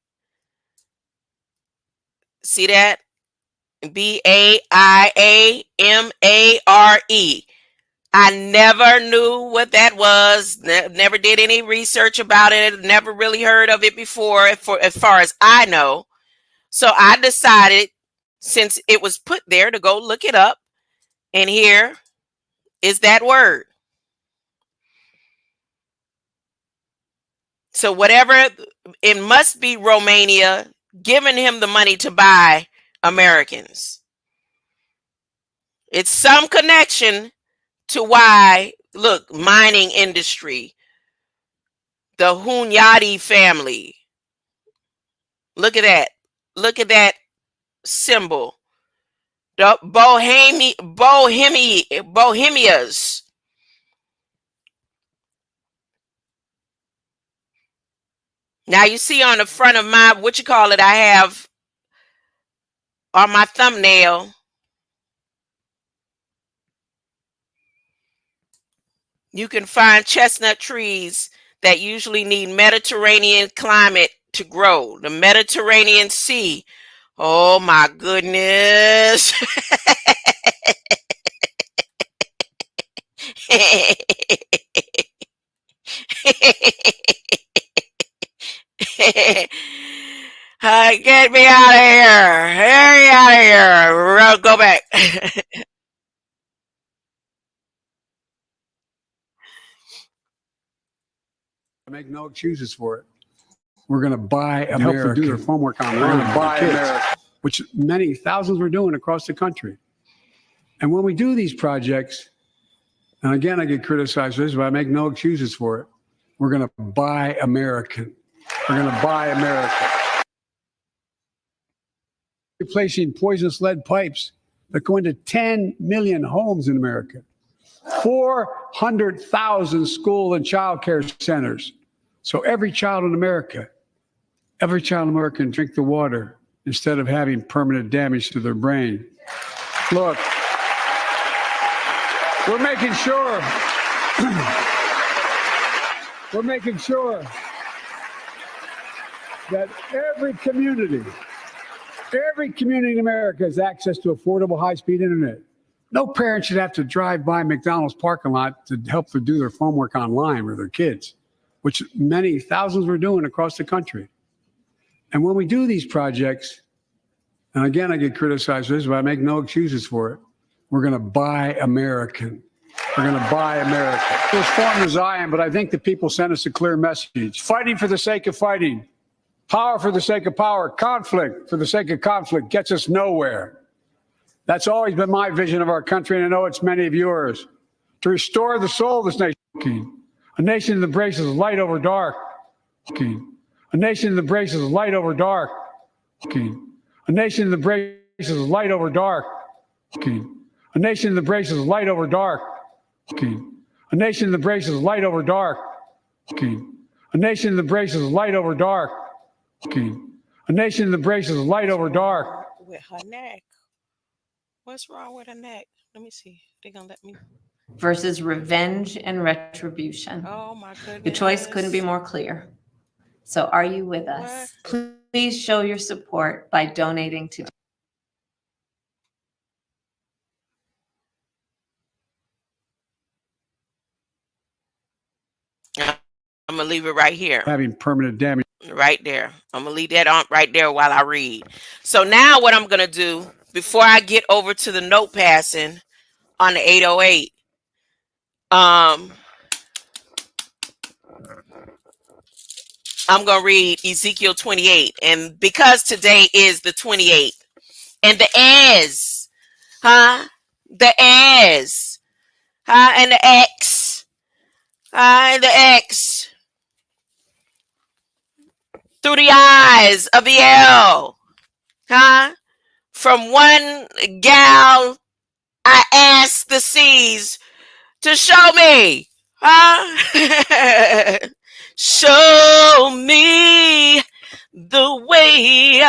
See that? BAIAMARE. I never knew what that was. Never did any research about it. Never really heard of it before, as far as I know. So I decided, since it was put there, to go look it up. And here is that word. So whatever, it must be Romania giving him the money to buy Americans. It's some connection to why, look, mining industry, the Hunyadi family. Look at that. Look at that symbol. The Bohemias. Now you see on the front of my, I have on my thumbnail, you can find chestnut trees that usually need Mediterranean climate to grow. The Mediterranean Sea. Oh my goodness. Get me out of here. Get me out of here. Go back. I make no excuses for it. We're going to buy America. Help them do their homework on. We're going to buy America. which many thousands were doing across the country. And when we do these projects, and again, I get criticized for this, but I make no excuses for it. We're going to buy American. We're going to buy America. Replacing poisonous lead pipes that go into 10 million homes in America. 400,000 school and child care centers. So every child in America can drink the water instead of having permanent damage to their brain. Look, we're making sure that every community in America has access to affordable high-speed internet. No parent should have to drive by McDonald's parking lot to help them do their homework online with their kids, which many thousands were doing across the country. And when we do these projects, and again, I get criticized for this, but I make no excuses for it. We're going to buy American. We're going to buy America. As formed as I am, but I think the people sent us a clear message. Fighting for the sake of fighting. Power for the sake of power. Conflict for the sake of conflict gets us nowhere. That's always been my vision of our country, and I know it's many of yours. To restore the soul of this nation. A nation that embraces light over dark. A nation that embraces light over dark. A nation that embraces light over dark. A nation that embraces light over dark. A nation that embraces light over dark. A nation that embraces light over dark. A nation that embraces light over dark. With her neck. What's wrong with her neck? Let me see. They're going to let me. Versus revenge and retribution. Oh, my goodness. Your choice couldn't be more clear. So are you with us? Please show your support by donating to. I'm going to leave it right here. Having permanent damage. Right there. I'm going to leave that on right there while I read. So now what I'm going to do, before I get over to the note passing on the 808, I'm going to read Ezekiel 28. And because today is the 28th, and the as, the as, and the X, and the X, through the eyes of the L, from one gal, I asked the seas to show me, show me the way,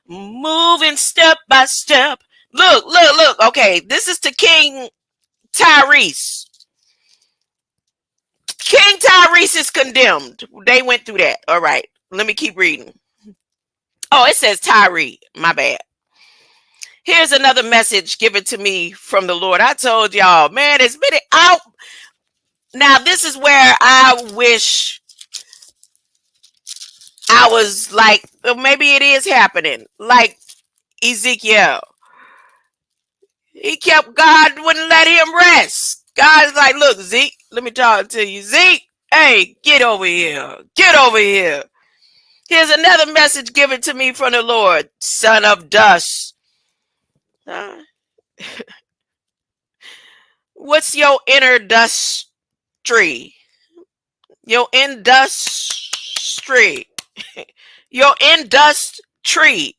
moving step by step. Look. Okay, this is to King Tyrese. King Tyrese is condemned. They went through that. All right, let me keep reading. Oh, it says Tyree. My bad. Here's another message given to me from the Lord. I told y'all, man, it's been out. Now, this is where I wish I was like, maybe it is happening. Like Ezekiel. God wouldn't let him rest. God's like, look, Zeke, let me talk to you. Zeke, hey, get over here. Get over here. Here's another message given to me from the Lord. Son of dust. What's your inner industry? Your industry. Your industry.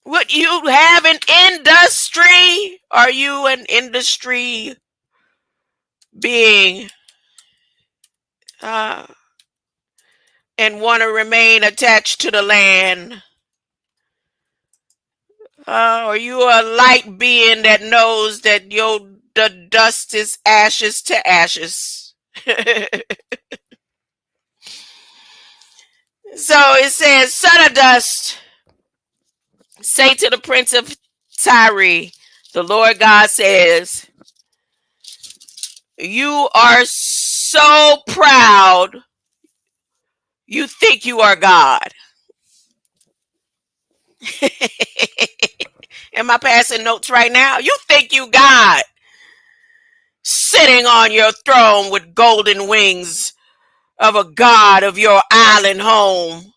Would you have an industry? Are you an industry being and want to remain attached to the land? Are you a light being that knows that the dust is ashes to ashes? So it says, son of dust, say to the prince of Tyre, the Lord God says, you are so proud, you think you are God. Am I passing notes right now? You think you God, sitting on your throne with golden wings of a god of your island home.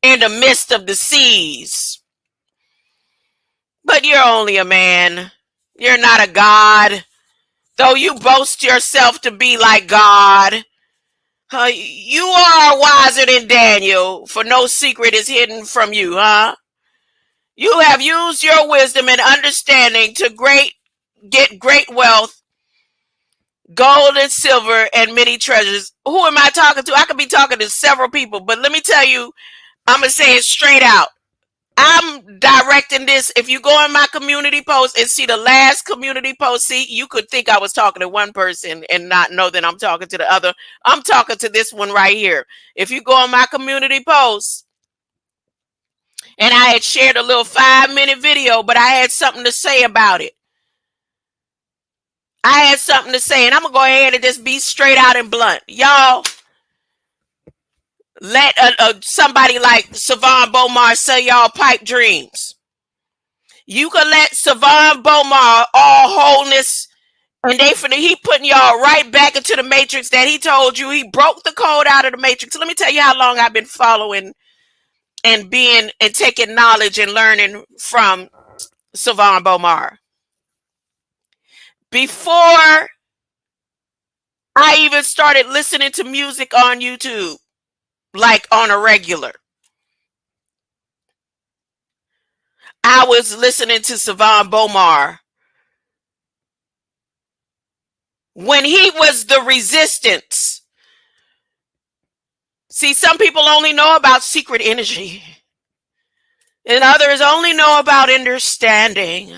in the midst of the seas. But you're only a man. You're not a god. Though you boast yourself to be like God, you are wiser than Daniel, for no secret is hidden from you, huh? You have used your wisdom and understanding to get great wealth, gold and silver, and many treasures. Who am I talking to? I could be talking to several people, but let me tell you, I'm going to say it straight out. I'm directing this. If you go in my community post and see the last community post, see, you could think I was talking to one person and not know that I'm talking to the other. I'm talking to this one right here. If you go on my community post, and I had shared a little 5-minute video, but I had something to say about it. I had something to say, and I'm going to go ahead and just be straight out and blunt. Y'all, let somebody like Savon Bomar sell y'all pipe dreams. You can let Savon Bomar all wholeness, and he putting y'all right back into the matrix that he told you. He broke the code out of the matrix. Let me tell you how long I've been following and taking knowledge and learning from Savon Bomar. Before I even started listening to music on YouTube, like on a regular, I was listening to Savon Bomar when he was the resistance. See, some people only know about secret energy, and others only know about understanding.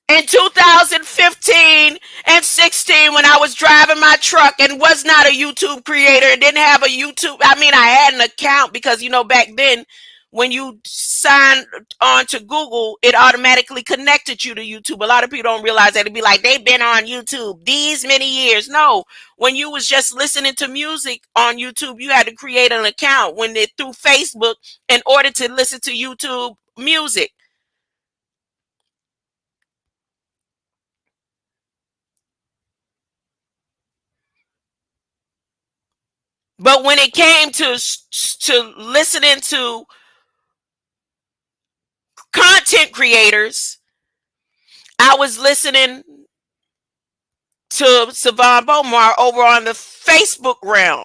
In 2015 and 16, when I was driving my truck and was not a YouTube creator and didn't have a YouTube, I had an account because, back then, when you signed on to Google, it automatically connected you to YouTube. A lot of people don't realize that. It'd be like, they've been on YouTube these many years. No, when you was just listening to music on YouTube, you had to create an account through Facebook in order to listen to YouTube music. But when it came to listening to content creators, I was listening to Savon Bomar over on the Facebook realm.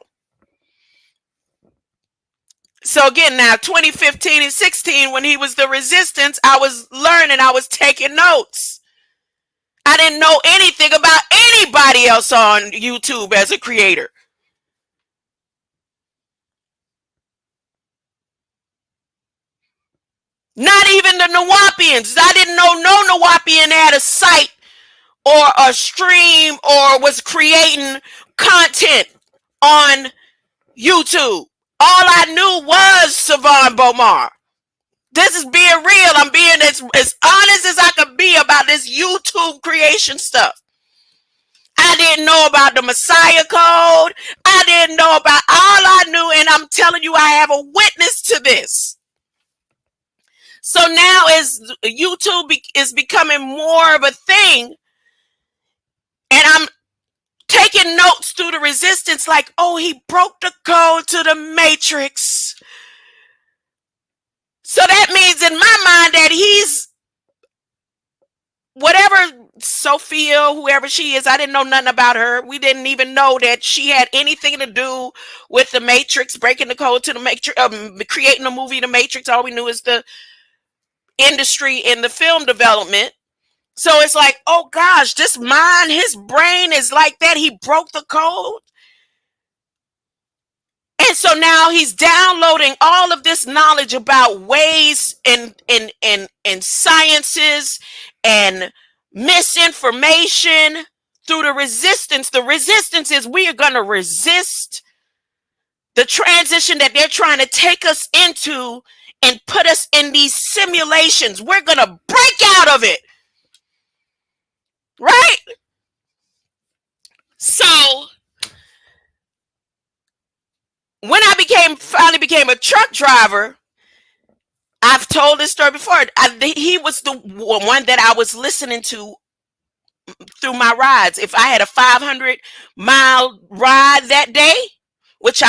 So again, now 2015 and 16, when he was the resistance, I was learning, I was taking notes. I didn't know anything about anybody else on YouTube as a creator. Not even the Nawapians. I didn't know no Nawapian had a site or a stream or was creating content on YouTube. All I knew was Savon Bomar. This is being real. I'm being as honest as I could be about this YouTube creation stuff. I didn't know about the Messiah Code. I didn't know about all I knew, and I'm telling you, I have a witness to this. So now as YouTube is becoming more of a thing, and I'm taking notes through the resistance like, oh, he broke the code to the matrix. So that means in my mind that he's whatever Sophia, whoever she is, I didn't know nothing about her. We didn't even know that she had anything to do with the Matrix, breaking the code to the Matrix, creating a movie, The Matrix. All we knew is the industry in the film development. So it's like, oh gosh, this mind, his brain is like that. He broke the code. And so now he's downloading all of this knowledge about ways and sciences and misinformation through the resistance. The resistance is we are going to resist the transition that they're trying to take us into and put us in these simulations. We're going to break out of it. Right? So when I finally became a truck driver, I've told this story before. He was the one that I was listening to through my rides. If I had a 500-mile ride that day which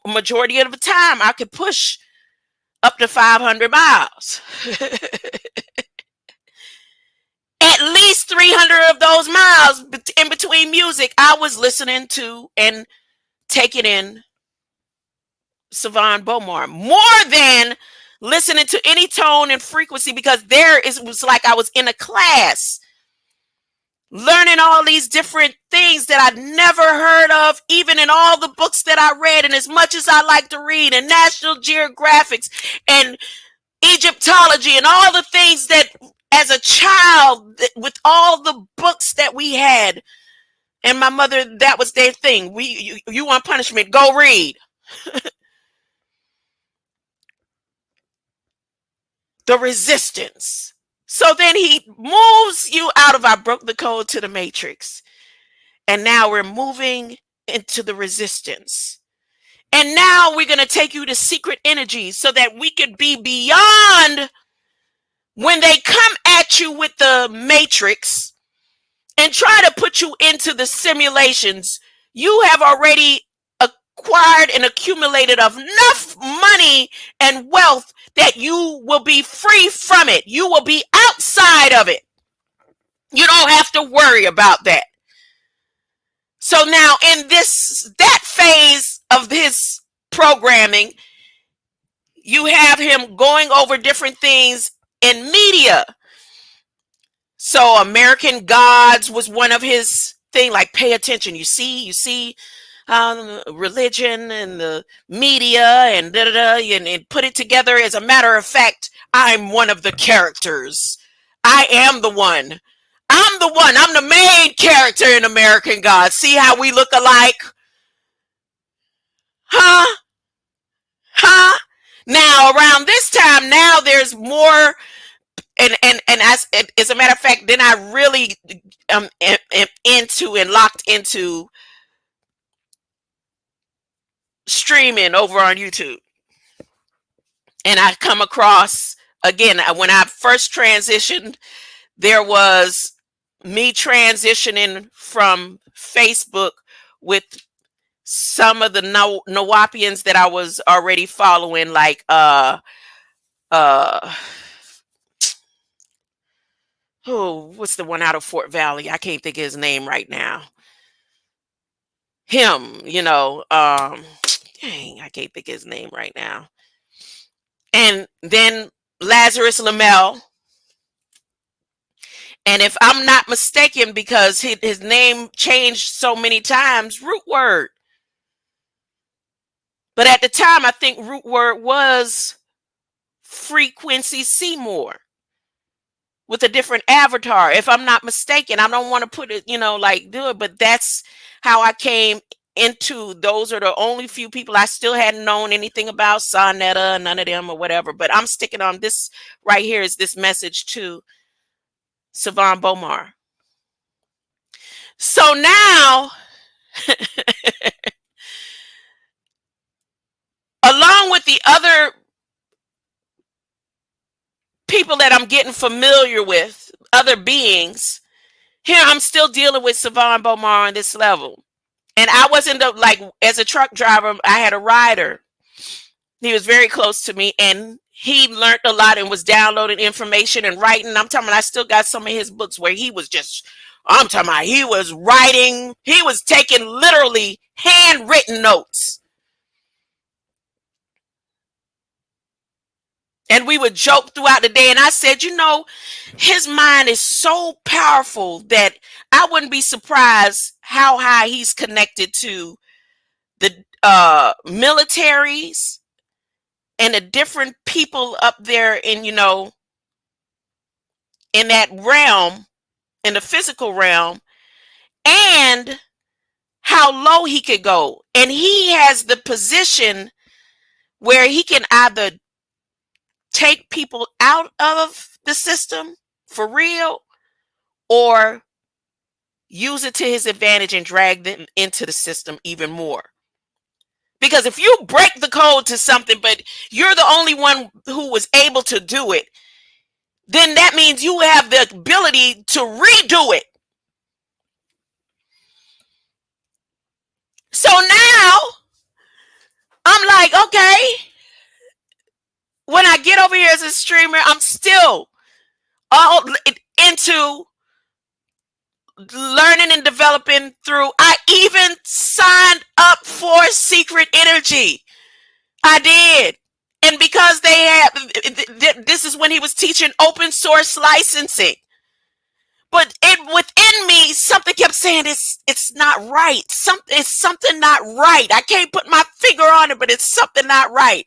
majority of the time I could push up to 500 miles. At least 300 of those miles in between music, I was listening to and taking in Savon Bomar more than listening to any tone and frequency, because it was like I was in a class learning all these different things that I'd never heard of, even in all the books that I read. And as much as I like to read, and National Geographics and Egyptology and all the things that as a child, with all the books that we had, and my mother, that was their thing. You want punishment, go read. The resistance. So then he moves you out of I broke the code to the matrix. And now we're moving into the resistance. And now we're going to take you to secret energies so that we could be beyond when they come at you with the matrix and try to put you into the simulations. You have already acquired and accumulated enough money and wealth that you will be free from it. You will be outside of it. You don't have to worry about that. So now in that phase of his programming, you have him going over different things in media. So American Gods was one of his thing, like pay attention. You see religion and the media and and put it together. As a matter of fact, I'm one of the characters. I am the one. I'm the one. I'm the main character in American Gods. See how we look alike? Huh? Now around this time, now there's more. And as a matter of fact, then I really am into and locked into streaming over on YouTube. And I come across, again, when I first transitioned, there was me transitioning from Facebook with some of the Nawapians that I was already following, like what's the one out of Fort Valley? I can't think of his name right now. Him, dang, I can't think of his name right now. And then Lazarus Lamel. And if I'm not mistaken, because his name changed so many times, Root Word. But at the time, I think Root Word was Frequency Seymour with a different avatar, if I'm not mistaken. I don't want to put it, do it, but that's how I came into. Those are the only few people I still hadn't known anything about, Sonetta, none of them or whatever. But I'm sticking on this right here, is this message to Savon Bomar. So now, along with the other people that I'm getting familiar with, other beings, here I'm still dealing with Savon Bomar on this level. And I wasn't as a truck driver, I had a rider. He was very close to me, and he learned a lot and was downloading information and writing. I'm talking about, I still got some of his books where he was he was writing, he was taking literally handwritten notes. And we would joke throughout the day. And I said, his mind is so powerful that I wouldn't be surprised how high he's connected to the militaries and the different people up there in that realm, in the physical realm, and how low he could go. And he has the position where he can either take people out of the system for real, or use it to his advantage and drag them into the system even more. Because if you break the code to something, but you're the only one who was able to do it, then that means you have the ability to redo it. So now I'm like, okay. When I get over here as a streamer, I'm still all into learning and developing through. I even signed up for Secret Energy. I did. And because they had, this is when he was teaching open source licensing. But within me, something kept saying it's not right. It's something not right. I can't put my finger on it, but it's something not right.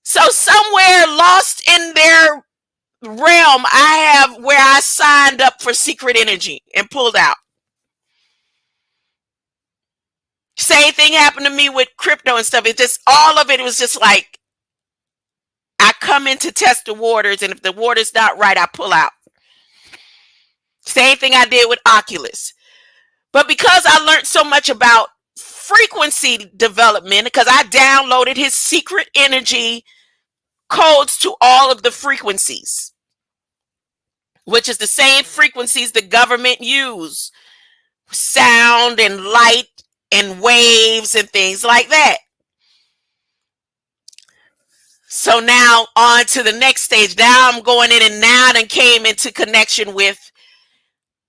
So somewhere lost in their realm, I have where I signed up for Secret Energy and pulled out. Same thing happened to me with crypto and stuff. It just, all of it was just like, I come in to test the waters, and if the water's not right, I pull out. Same thing I did with Oculus. But because I learned so much about frequency development, because I downloaded his Secret Energy codes to all of the frequencies, which is the same frequencies the government use, sound and light and waves and things like that. So now on to the next stage. Now I'm going in, and now I came into connection with,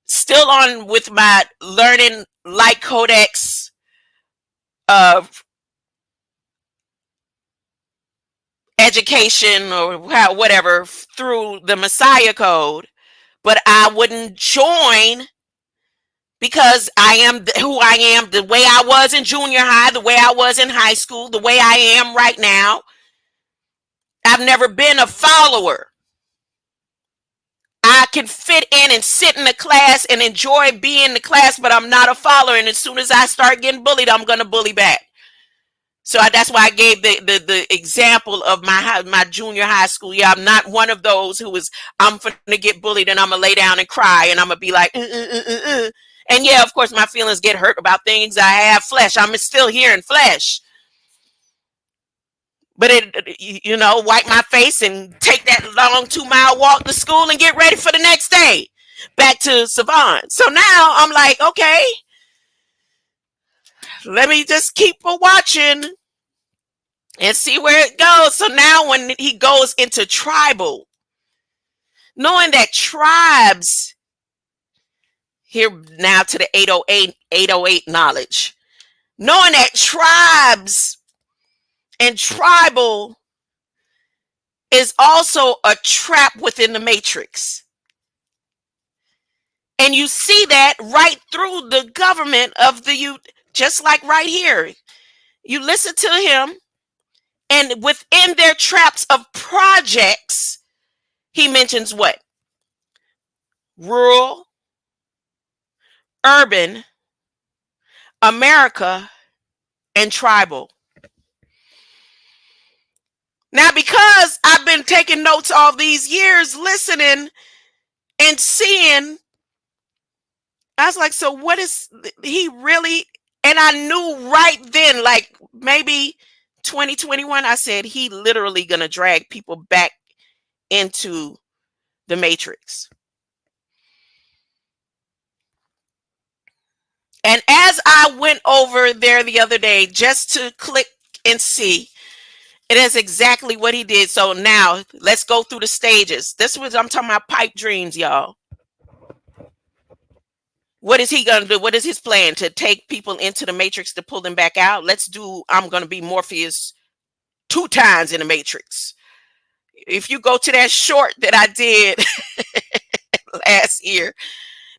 still on with my learning light codex of education or whatever through the Messiah code, but I wouldn't join because I am who I am, the way I was in junior high, the way I was in high school, the way I am right now. I've never been a follower. I can fit in and sit in the class and enjoy being in the class, but I'm not a follower. And as soon as I start getting bullied, I'm going to bully back. So that's why I gave the example of my junior high school. Yeah, I'm not one of those who is, I'm going to get bullied and I'm going to lay down and cry and I'm going to be like, And yeah, of course, my feelings get hurt about things. I have flesh. I'm still here in flesh. But wipe my face and take that long 2-mile walk to school and get ready for the next day. Back to Savant. So now I'm like, okay, let me just keep watching and see where it goes. So now when he goes into tribal, knowing that tribes, here now to the 808 knowledge, knowing that tribes and tribal is also a trap within the matrix. And you see that right through the government of the youth, just like right here. You listen to him, and within their traps of projects, he mentions what? Rural, urban, America, and tribal. Now, because I've been taking notes all these years, listening and seeing, I was like, so what is he really? And I knew right then, like maybe 2021, I said, he literally going to drag people back into the matrix. And as I went over there the other day, just to click and see, it is exactly what he did. So now let's go through the stages. This was, I'm talking about pipe dreams, y'all. What is he going to do? What is his plan? To take people into the matrix to pull them back out? Let's do, I'm going to be Morpheus 2 times in the matrix. If you go to that short that I did last year,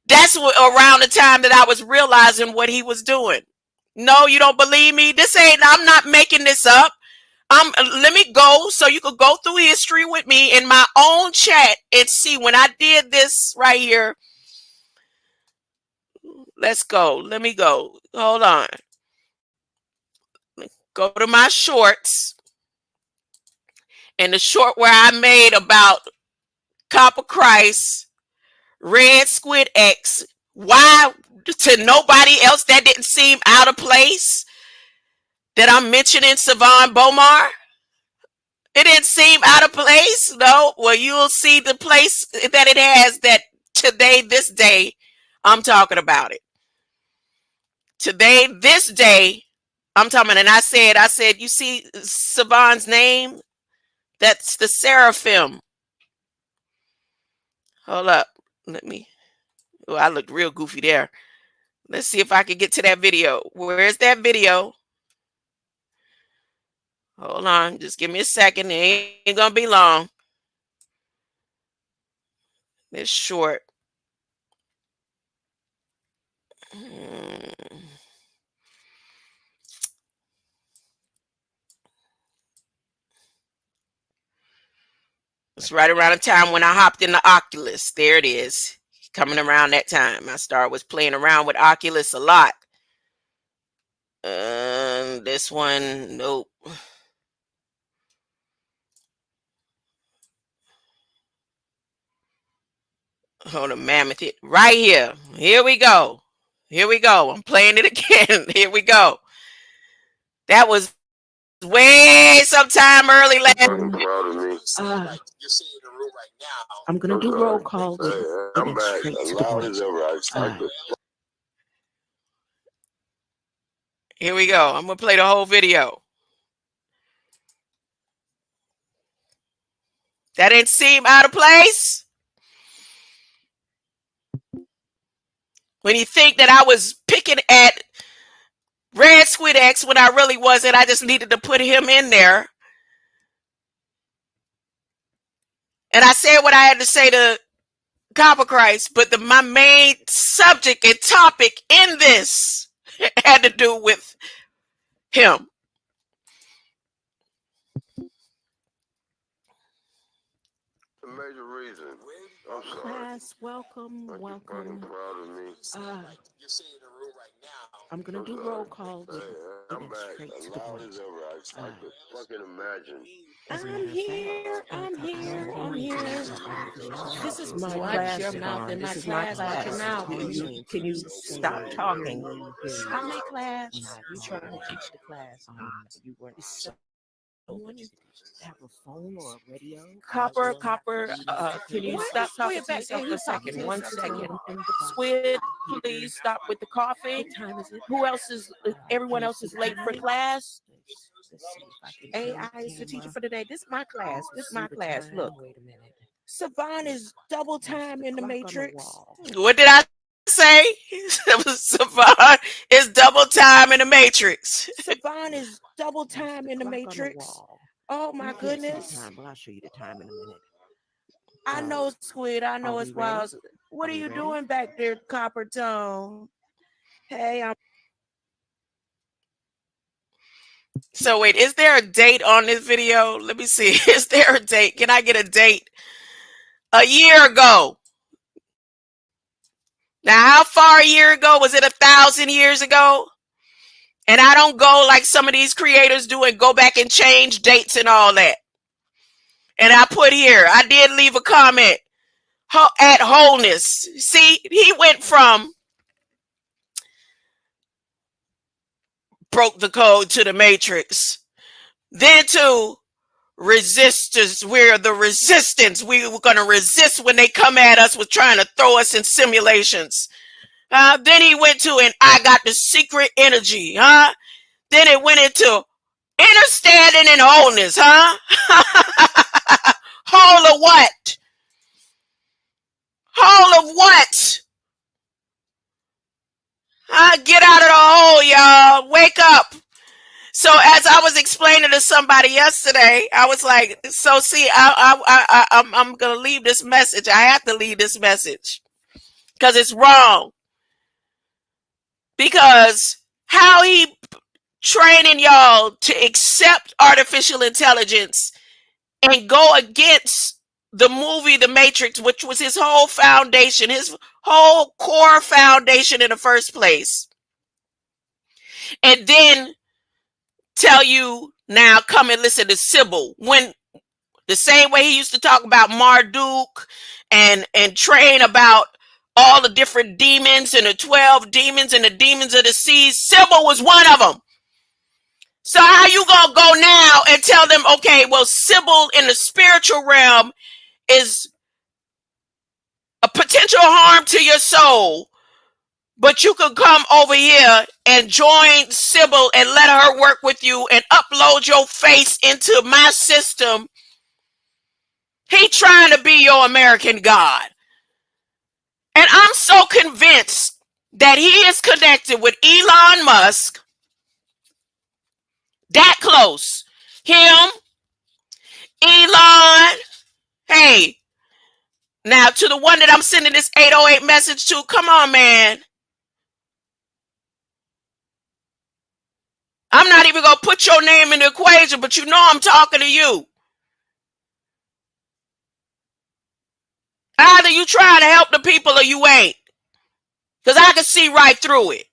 that's around the time that I was realizing what he was doing. No, you don't believe me? This ain't, I'm not making this up. Let me go so you could go through history with me in my own chat and see when I did this right here. Let's go. Let me go. Hold on. Go to my shorts. And the short where I made about Copper Christ, Red Squid X. Why to nobody else that didn't seem out of place? That I'm mentioning Savon Bomar. It didn't seem out of place. No. Well, you'll see the place that it has, that today, this day, I'm talking about it. Today, this day, I'm talking, and I said, you see Savon's name? That's the seraphim. Hold up. Let me. Oh, I looked real goofy there. Let's see if I can get to that video. Where's that video? Hold on. Just give me a second. It ain't going to be long. It's short. It's right around the time when I hopped in the Oculus. There it is. Coming around that time. I was playing around with Oculus a lot. This one, nope. Hold on, mammoth it right here. Here we go. Here we go. I'm playing it again. Here we go. That was way sometime early last. I'm gonna do roll call. I'm back. As loud as ever. Here we go. I'm gonna play the whole video. That didn't seem out of place. When you think that I was picking at Red Squid X when I really wasn't, I just needed to put him in there. And I said what I had to say to Copper Christ, but my main subject and topic in this had to do with him. The major reason. Class, welcome. I'm gonna do roll call. I'm back. As loud as ever. I could fucking imagine. I'm here. This is my class. Your mouth in my class. Watch your mouth. Can you stop talking? I'm in class. You trying to teach the class? You weren't. Someone have a phone or a radio? Copper. Can you stop talking to yourself for a second? 1 second. Squid, please stop with the coughing. Who else is? Everyone else is late for class. AI is the teacher for today. This is my class. Look, Savon is double time in the Matrix. What did I say? Savon is double time in the Matrix. Savon is double time in the Matrix. Oh my goodness. Well, I'll show you the time in a minute. I know, Squid. I know it's wild. What are you doing back there, Copper Tone? Hey, I'm. So wait, is there a date on this video? Let me see. Is there a date? Can I get a date? A year ago. Now, how far a year ago? Was it 1,000 years ago? And I don't go like some of these creators do and go back and change dates and all that. And I put here, I did leave a comment at wholeness. See, he went from broke the code to the Matrix, then to resistors. We're the resistance. We were going to resist when they come at us with trying to throw us in simulations. Then he went to, and I got the secret energy. Then it went into understanding and wholeness. Whole of what? Whole of what? Get out of the hole, y'all. Wake up. So as I was explaining to somebody yesterday, I was like, so see, I'm going to leave this message. I have to leave this message because it's wrong. Because how he training y'all to accept artificial intelligence and go against the movie The Matrix, which was his whole foundation, his whole core foundation in the first place. And then tell you now, come and listen to Sybil, when the same way he used to talk about Marduk and train about all the different demons and the 12 demons and the demons of the seas. Sybil was one of them. So how you gonna go now and tell them, okay, well, Sybil in the spiritual realm is a potential harm to your soul, But you could come over here and join Sybil and let her work with you and upload your face into my system. He trying to be your American God. And I'm so convinced that he is connected with Elon Musk. That close. Him, Elon. Hey, now to the one that I'm sending this 808 message to, come on, man. I'm not even going to put your name in the equation, but you know I'm talking to you. Either you trying to help the people or you ain't. Because I can see right through it.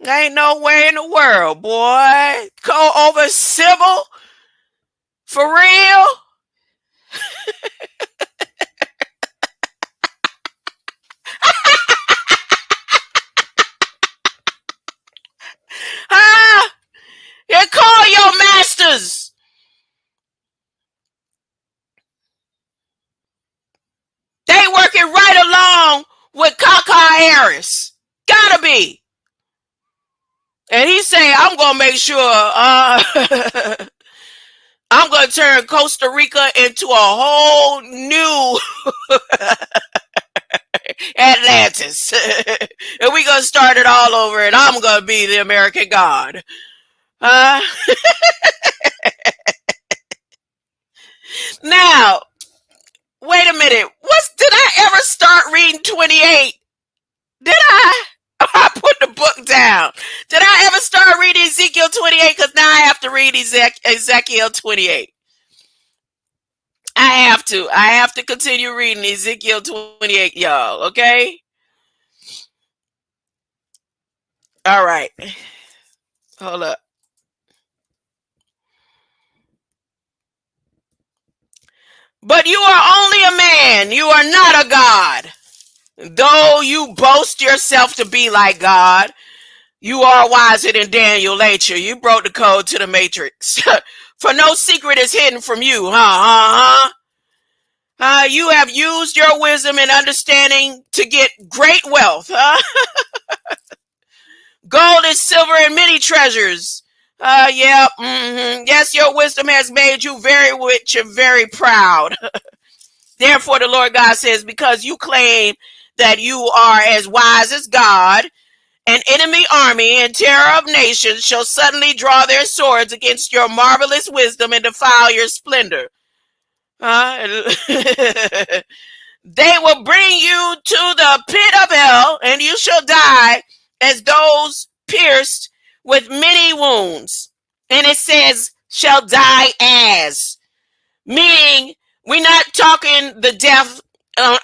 Ain't nowhere in the world, boy. Go over Sybil? For real? Huh? Yeah, call your masters. They working right along with Kaka Harris. Gotta be. And he say, I'm going to make sure I'm going to turn Costa Rica into a whole new Atlantis. And we going to start it all over and I'm going to be the American God. Now, wait a minute. Did I ever start reading 28? Did I? I put the book down. Did I ever start reading Ezekiel 28? Because now I have to read Ezekiel 28. I have to continue reading Ezekiel 28, y'all. Okay? All right. Hold up. But you are only a man. You are not a God. Though you boast yourself to be like God, you are wiser than Daniel, ain't you? You broke the code to the matrix. For no secret is hidden from you, you have used your wisdom and understanding to get great wealth. Gold and silver and many treasures. Yes, your wisdom has made you very rich and very proud. Therefore, the Lord God says, because you claim that you are as wise as God, an enemy army and terror of nations shall suddenly draw their swords against your marvelous wisdom and defile your splendor. They will bring you to the pit of hell, and you shall die as those pierced with many wounds. And it says, shall die as. Meaning, we're not talking the death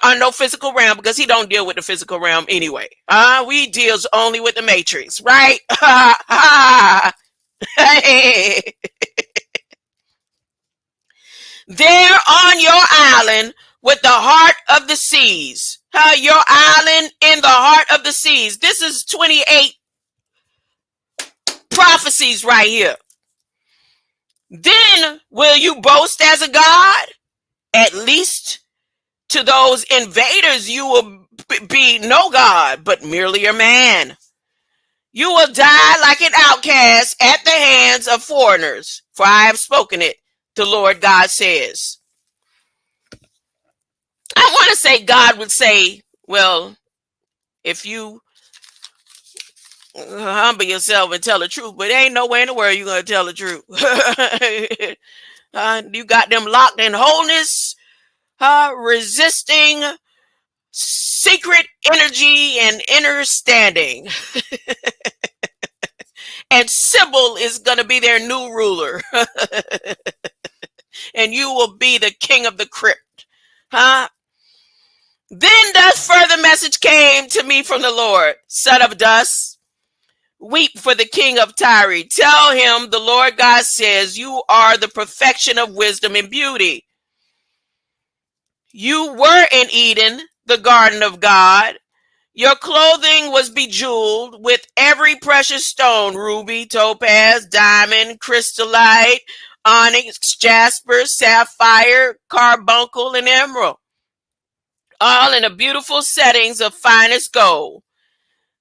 on no physical realm, because he don't deal with the physical realm anyway. We deals only with the matrix, right? There on your island with the heart of the seas. Your island in the heart of the seas. This is 28 prophecies right here. Then will you boast as a god? At least to those invaders you will be no god, but merely a man. You will die like an outcast at the hands of foreigners, for I have spoken it, the Lord God says. I want to say God would say, well, if you humble yourself and tell the truth, but there ain't nowhere in the world you're going to tell the truth. You got them locked in wholeness, resisting secret energy and understanding. And Sybil is going to be their new ruler. And you will be the king of the crypt. Then the further message came to me from the Lord. Son of dust, weep for the king of Tyre. Tell him the Lord God says, you are the perfection of wisdom and beauty. You were in Eden, the garden of God. Your clothing was bejeweled with every precious stone, ruby, topaz, diamond, crystallite, onyx, jasper, sapphire, carbuncle, and emerald, all in a beautiful settings of finest gold.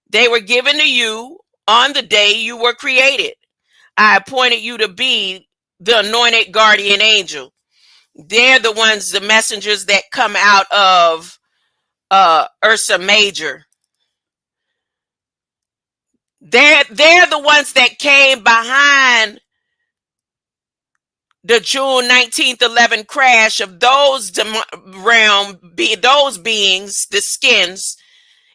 They were given to you on the day you were created. I appointed you to be the anointed guardian angel. They're the ones, the messengers that come out of Ursa Major. They're the ones that came behind the June 19th 11 crash of those those beings, the skins,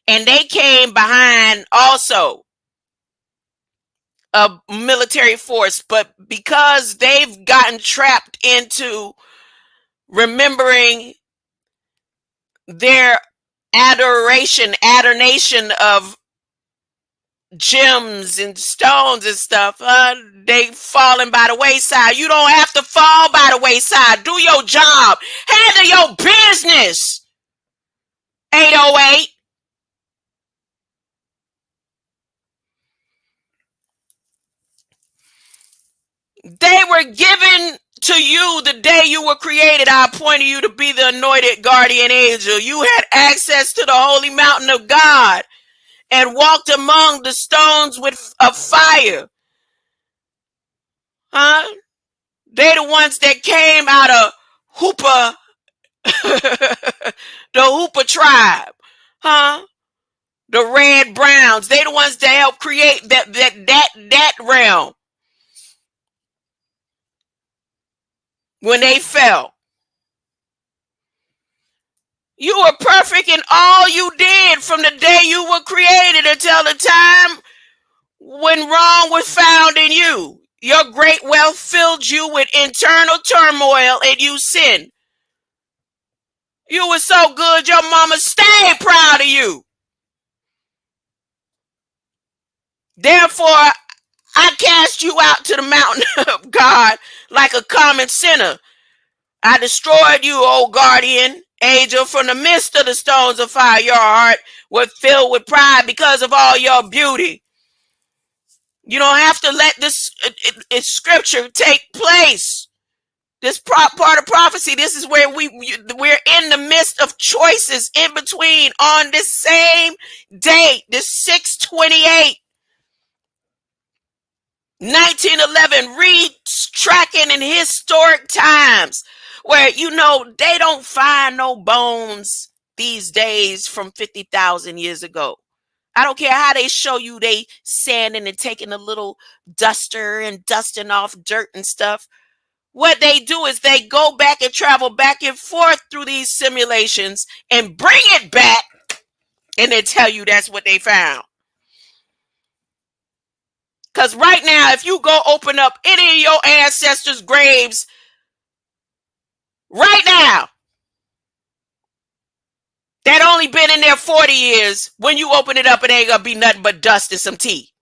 and they came behind also a military force, but because they've gotten trapped into remembering their adoration of gems and stones and stuff, they falling by the wayside. You don't have to fall by the wayside. Do your job. Handle your business. 808. They were given to you the day you were created. I appointed you to be the anointed guardian angel. You had access to the holy mountain of God and walked among the stones of fire. Huh? They the ones that came out of Hoopa, the Hoopa tribe. Huh? The Red Browns. They the ones that helped create that realm when they fell. You were perfect in all you did from the day you were created until the time when wrong was found in you. Your great wealth filled you with internal turmoil and you sinned. You were so good, your mama stayed proud of you. Therefore, I cast you out to the mountain of God like a common sinner. I destroyed you, O guardian angel, from the midst of the stones of fire. Your heart was filled with pride because of all your beauty. You don't have to let this scripture take place. This part of prophecy, this is where we're in the midst of choices in between on this same date, this 6/28, 1911, retracking in historic times where, they don't find no bones these days from 50,000 years ago. I don't care how they show you they sanding and taking a little duster and dusting off dirt and stuff. What they do is they go back and travel back and forth through these simulations and bring it back and then tell you that's what they found. Because right now, if you go open up any of your ancestors' graves right now, that only been in there 40 years, when you open it up, it ain't going to be nothing but dust and some tea.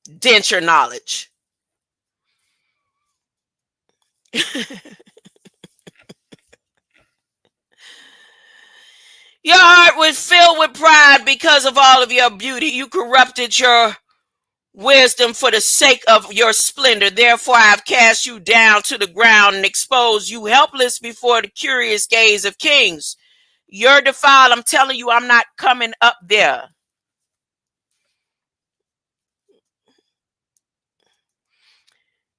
Denture knowledge. Your heart was filled with pride because of all of your beauty. You corrupted your wisdom for the sake of your splendor. Therefore, I have cast you down to the ground and exposed you helpless before the curious gaze of kings. You're defiled. I'm telling you, I'm not coming up there.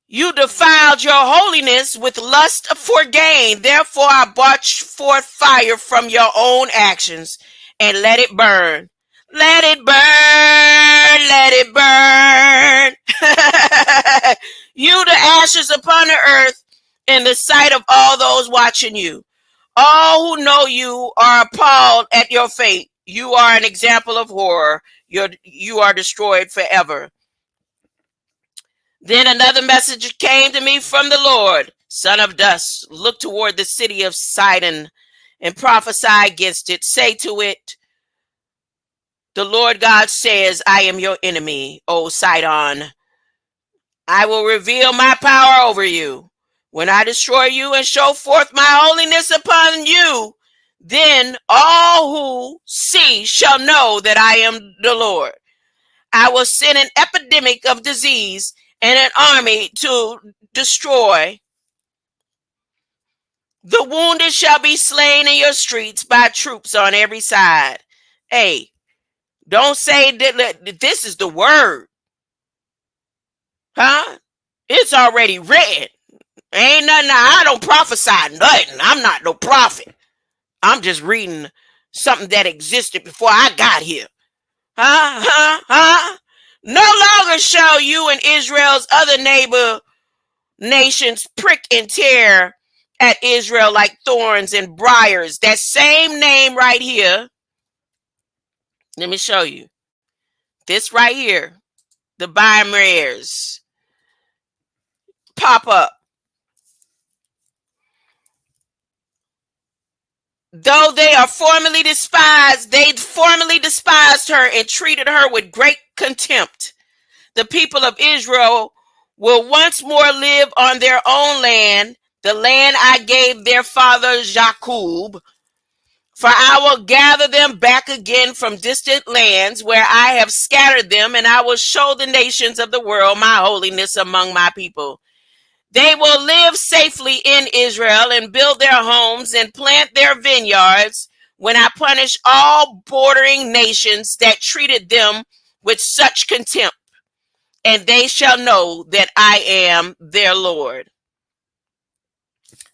You defiled your holiness with lust for gain. Therefore, I brought forth fire from your own actions and let it burn. Let it burn. Let it burn. You, the ashes upon the earth in the sight of all those watching you. All who know you are appalled at your fate. You are an example of horror. You are destroyed forever. Then another message came to me from the Lord. Son of dust, look toward the city of Sidon and prophesy against it. Say to it, the Lord God says, I am your enemy, O Sidon. I will reveal my power over you. When I destroy you and show forth my holiness upon you, then all who see shall know that I am the Lord. I will send an epidemic of disease and an army to destroy. The wounded shall be slain in your streets by troops on every side. Hey, don't say that this is the word. Huh? It's already written. Ain't nothing. I don't prophesy nothing. I'm not no prophet. I'm just reading something that existed before I got here. No longer shall you and Israel's other neighbor nations prick and tear at Israel like thorns and briars. That same name right here. Let me show you. This right here. The briars pop up. Though they are formerly despised, they formerly despised her and treated her with great contempt. The people of Israel will once more live on their own land, the land I gave their father Jacob. For I will gather them back again from distant lands where I have scattered them, and I will show the nations of the world my holiness among my people. They will live safely in Israel and build their homes and plant their vineyards when I punish all bordering nations that treated them with such contempt. And they shall know that I am their Lord.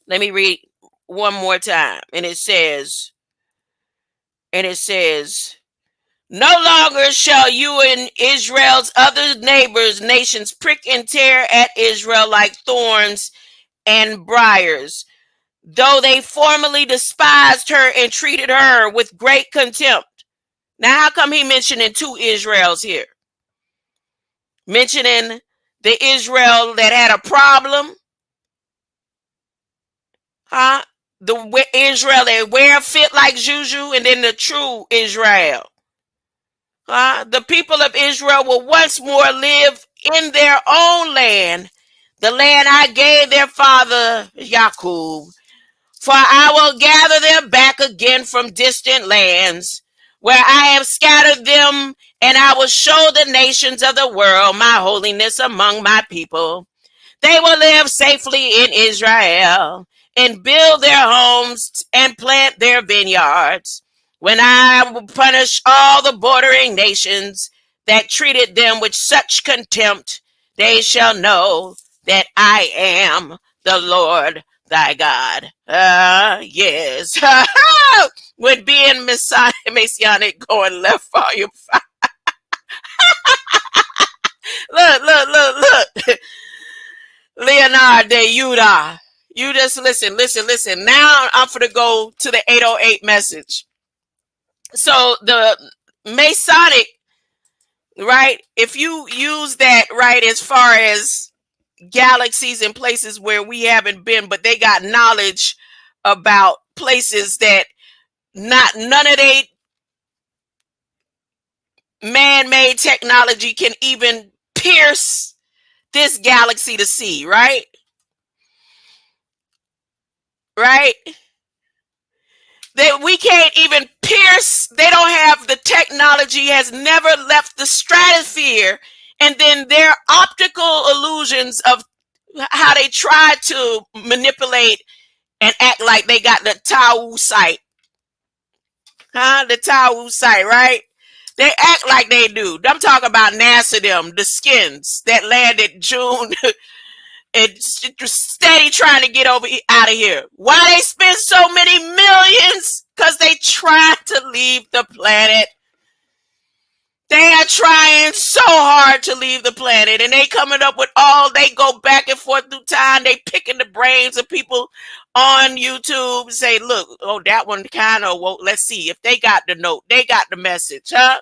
Let me read one more time. And it says, no longer shall you and Israel's other neighbors, nations, prick and tear at Israel like thorns and briars, though they formerly despised her and treated her with great contempt. Now, how come he mentioning two Israels here? Mentioning the Israel that had a problem? The Israel that wear fit like Juju, and then the true Israel. The people of Israel will once more live in their own land, the land I gave their father Jacob. For I will gather them back again from distant lands, where I have scattered them, and I will show the nations of the world my holiness among my people. They will live safely in Israel and build their homes and plant their vineyards. When I will punish all the bordering nations that treated them with such contempt, they shall know that I am the Lord thy God. Yes. When being Messianic going left, volume 5. Look. Leonard de Yuda. You just listen. Now I'm going to go to the 808 message. So the Masonic, right? If you use that, right, as far as galaxies and places where we haven't been, but they got knowledge about places that none of they man-made technology can even pierce this galaxy to see, right? Right? That we can't even pierce. They don't have the technology, has never left the stratosphere. And then their optical illusions of how they try to manipulate and act like they got the Tau sight. The Tau sight, right? They act like they do. I'm talking about NASA, them, the skins that landed June and steady trying to get out of here. Why they spend so many millions? Because they trying to leave the planet. They are trying so hard to leave the planet, and they coming up with they go back and forth through time. They picking the brains of people on YouTube and say, look, that one kind of, let's see if they got the note. They got the message, huh?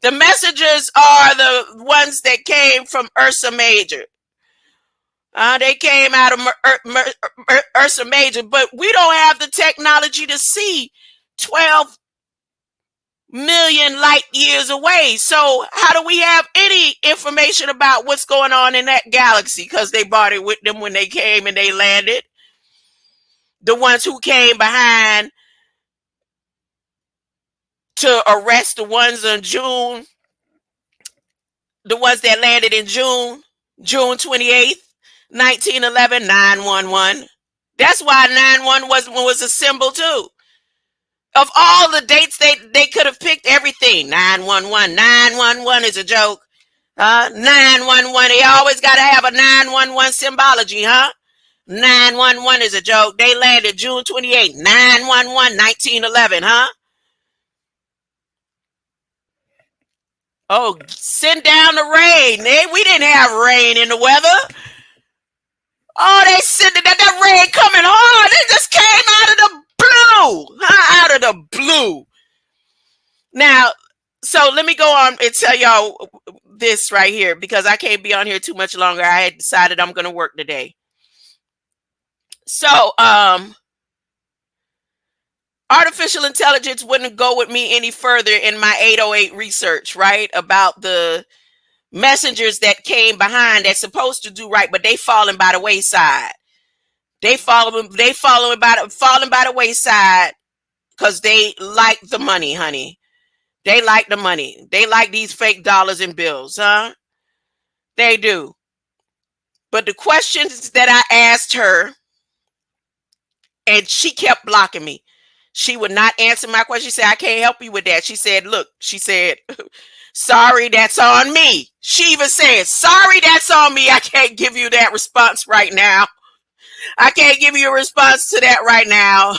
The messengers are the ones that came from Ursa Major. They came out of Ursa Major, but we don't have the technology to see 12 million light years away. So how do we have any information about what's going on in that galaxy? Because they brought it with them when they came and they landed. The ones who came behind to arrest the ones in June, the ones that landed in June 28th, 1911, 911. That's why 911 was a symbol too. Of all the dates they could have picked everything. 911. 911 is a joke. 911. They always got to have a 911 symbology, huh? 911 is a joke. They landed June 28th, 911, 1911, huh? Oh, send down the rain. We didn't have rain in the weather. Oh, they said that rain coming hard. It just came out of the blue. Out of the blue. Now, so let me go on and tell y'all this right here, because I can't be on here too much longer. I had decided I'm going to work today. So, artificial intelligence wouldn't go with me any further in my 808 research, right? About the messengers that came behind that's supposed to do right, but they falling by the wayside. They falling by the wayside because they like the money, honey. They like the money. They like these fake dollars and bills, huh? They do. But the questions that I asked her, and she kept blocking me. She would not answer my question. She said, I can't help you with that. She said, look, she said, sorry, that's on me. She even said, sorry, that's on me. I can't give you that response right now. I can't give you a response to that right now.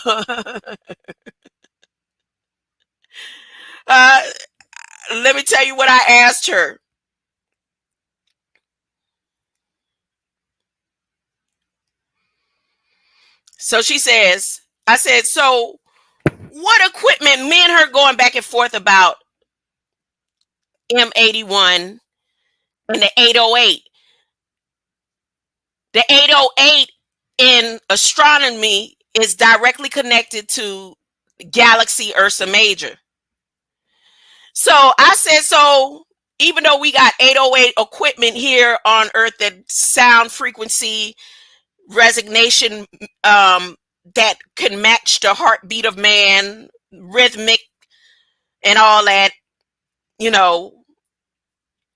Let me tell you what I asked her. So she says, I said, so what equipment, me and her going back and forth about M81 and the 808. The 808 in astronomy is directly connected to galaxy Ursa Major. So I said, so even though we got 808 equipment here on Earth, that sound frequency resonation that can match the heartbeat of man, rhythmic and all that, you know,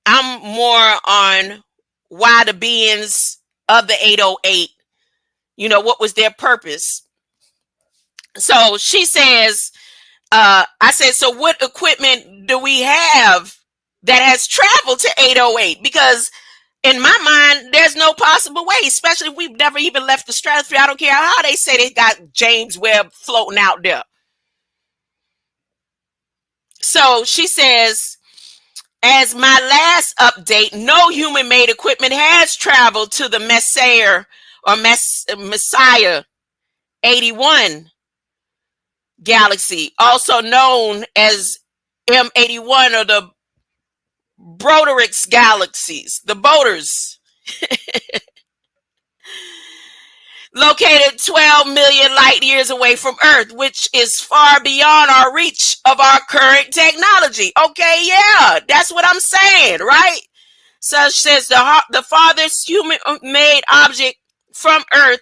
I'm more on why the beings of the 808, you know, what was their purpose? So she says, I said, so what equipment do we have that has traveled to 808? Because in my mind, there's no possible way, especially if we've never even left the stratosphere. I don't care how they say they got James Webb floating out there. So she says, as my last update, no human-made equipment has traveled to the Messiah 81 galaxy, also known as M81 or the Broderick's galaxies, the Boaters. Located 12 million light years away from Earth, which is far beyond our reach of our current technology. Okay, yeah, that's what I'm saying, right? So it says the farthest human-made object from Earth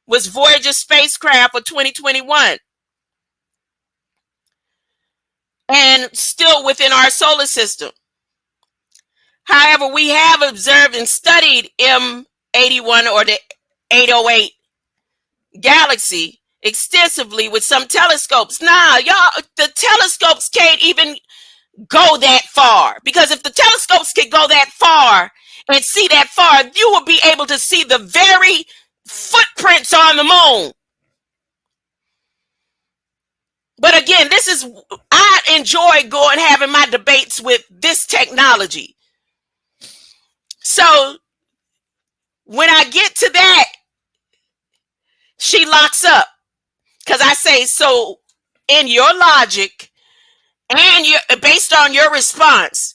was Voyager spacecraft for 2021. And still within our solar system. However, we have observed and studied M81 or the 808 galaxy extensively with some telescopes. Nah, y'all, the telescopes can't even go that far, because if the telescopes can go that far and see that far, you will be able to see the very footprints on the moon. But again, I enjoy having my debates with this technology. So when I get to that, she locks up, because I say, so in your logic and based on your response,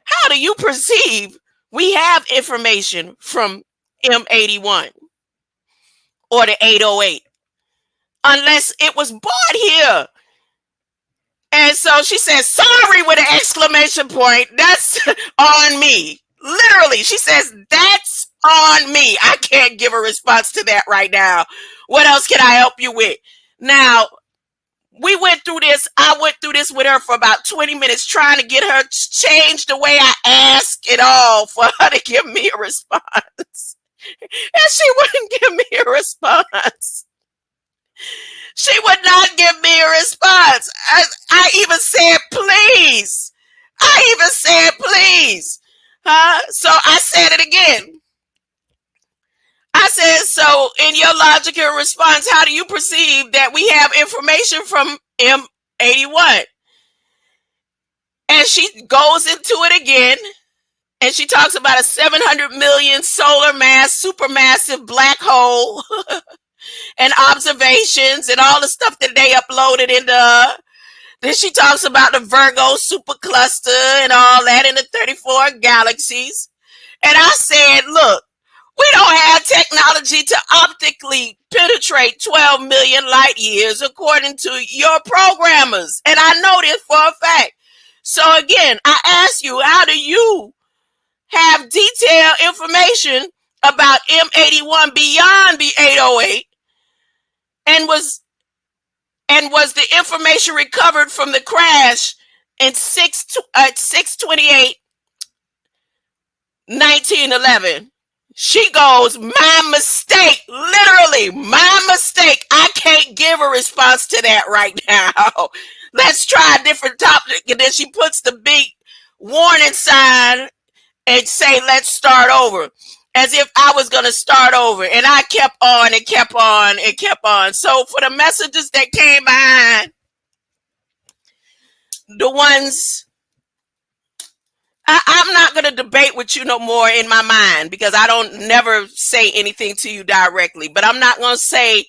how do you perceive we have information from M81 or the 808 unless it was bought here And so she says, sorry, with an exclamation point. That's on me. Literally, she says, that's on me. I can't give a response to that right now. What else can I help you with? Now, we went through this. I went through this with her for about 20 minutes trying to get her to change the way I ask it all for her to give me a response. And she wouldn't give me a response. She would not give me a response. I even said, please. I even said, please. So I said it again. I said, so in your logical response, how do you perceive that we have information from M81? And she goes into it again. And she talks about a 700 million solar mass, supermassive black hole and observations and all the stuff that they uploaded into. Then she talks about the Virgo supercluster and all that in the 34 galaxies. And I said, look, we don't have technology to optically penetrate 12 million light years according to your programmers. And I know this for a fact. So again, I ask you, how do you have detailed information about M81 beyond the 808? And was the information recovered from the crash in 6/28/1911? She goes, my mistake, literally, my mistake. I can't give a response to that right now. Let's try a different topic. And then she puts the big warning sign and say, let's start over. As if I was going to start over. And I kept on and kept on and kept on. So for the messages that came behind, the ones, I'm not going to debate with you no more in my mind, because I don't never say anything to you directly. But I'm not going to say,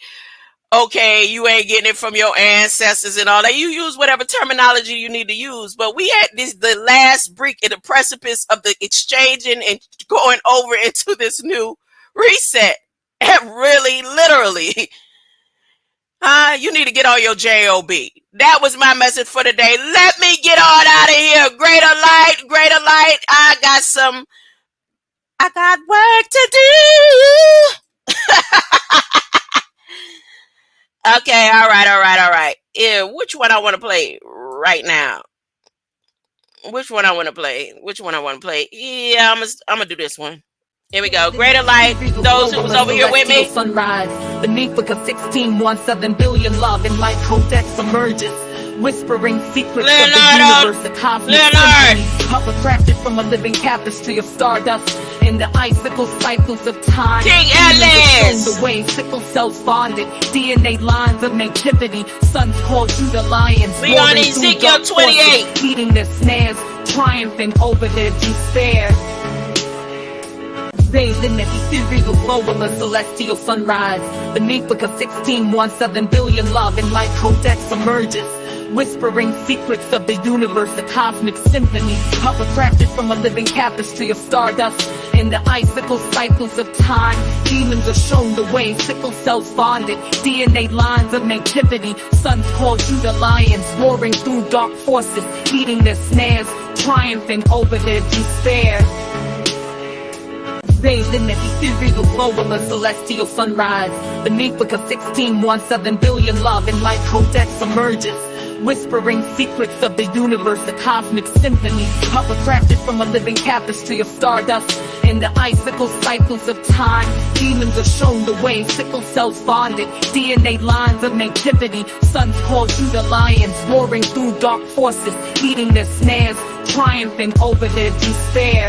okay, you ain't getting it from your ancestors and all that. You use whatever terminology you need to use. But we had the last break in the precipice of the exchanging and going over into this new reset. And really, literally, you need to get on your job. That was my message for today. Let me get on out of here. Greater light, greater light. I got work to do. Okay, all right. Yeah, which one I want to play right now? Which one I want to play? Yeah, I'm gonna do this one. Here we go. Greater light. Those who was over here with me. Sunrise beneath the 16.17 billion love and light codex emerges, whispering secrets of the universe, the cosmic symphony, puppet crafted from a living captive to your stardust. In the icicle cycles of time, King Atlas, the way sickle cells bonded, DNA lines of nativity, sons called you the lions. We on Ezekiel 28, beating their snares, triumphing over their despair. Sailing at the ethereal glow of a celestial sunrise, beneath the 16.17 billion love and light codex emerges, whispering secrets of the universe, the cosmic symphony, puppet crafted from a living captive to your stardust. In the icicle cycles of time, demons are shown the way, sickle cells bonded, DNA lines of nativity, sons called you the lions, roaring through dark forces, beating their snares, triumphing over their despair. Sailing at the ethereal glow of a celestial sunrise, beneath the 16.17 billion love and light codex emerges, whispering secrets of the universe, the cosmic symphony, puppet crafted from a living captive to your stardust. In the icicle cycles of time, demons are shown the way, sickle cells bonded, DNA lines of nativity, sons called you the lions, roaring through dark forces, beating their snares, triumphing over their despair.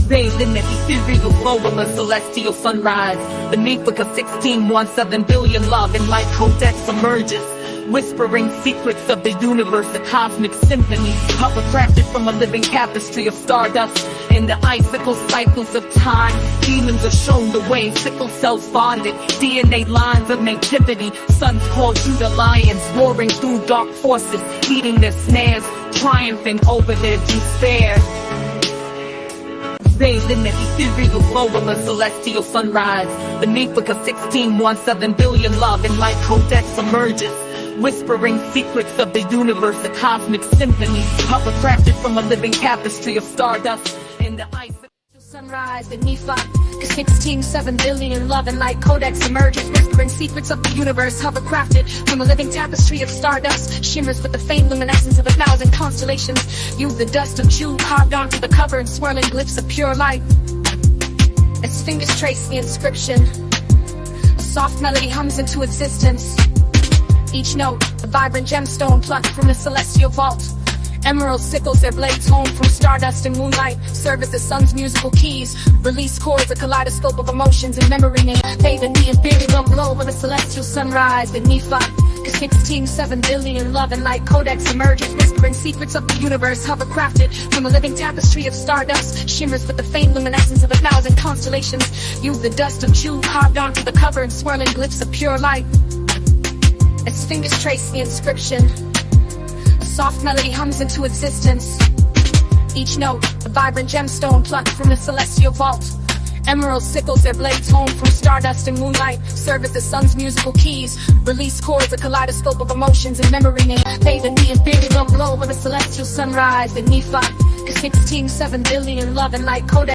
Sailing at the ethereal glow of a celestial sunrise, beneath the 16.17 billion love and light codex emerges, whispering secrets of the universe, the cosmic symphony, puppet crafted from a living captive to your stardust. In the icicle cycles of time, demons are shown the way, sickle cells bonded, DNA lines of nativity, sons called you the lions, roaring through dark forces, beating their snares, triumphing over their despair. Sailing at the ethereal glow of a celestial sunrise, beneath the 16.17 billion love and light codex emerges, whispering secrets of the universe, a cosmic symphony, hover crafted from a living tapestry of stardust in the ice. Sunrise beneath us, 16.7 billion love and light codex emerges, whispering secrets of the universe, hover crafted from a living tapestry of stardust, shimmers with the faint luminescence of 1,000 constellations. Use the dust of Yuwn carved onto the cover and swirling glyphs of pure light. As fingers trace the inscription, a soft melody hums into existence. Each note, a vibrant gemstone plucked from the celestial vault. Emerald sickles their blades home from stardust and moonlight, serve as the sun's musical keys. Release chords, a kaleidoscope of emotions and memory name. Bathe in the imperial glow of a celestial sunrise beneath us. 16.7 billion love and light codex emerges, whispering secrets of the universe, hover crafted from a living tapestry of stardust, shimmers with the faint luminescence of 1,000 constellations. Use the dust of Yuwn carved onto the cover and swirling glyphs of pure light. As fingers trace the inscription, soft melody hums into existence. Each note, a vibrant gemstone plucked from the celestial vault. Emerald sickles their blades home from stardust and moonlight, serve as the sun's musical keys. Release chords, a kaleidoscope of emotions and memory name. Bathe in the imperial glow of a celestial sunrise beneath us. 16.7 billion love and light codex.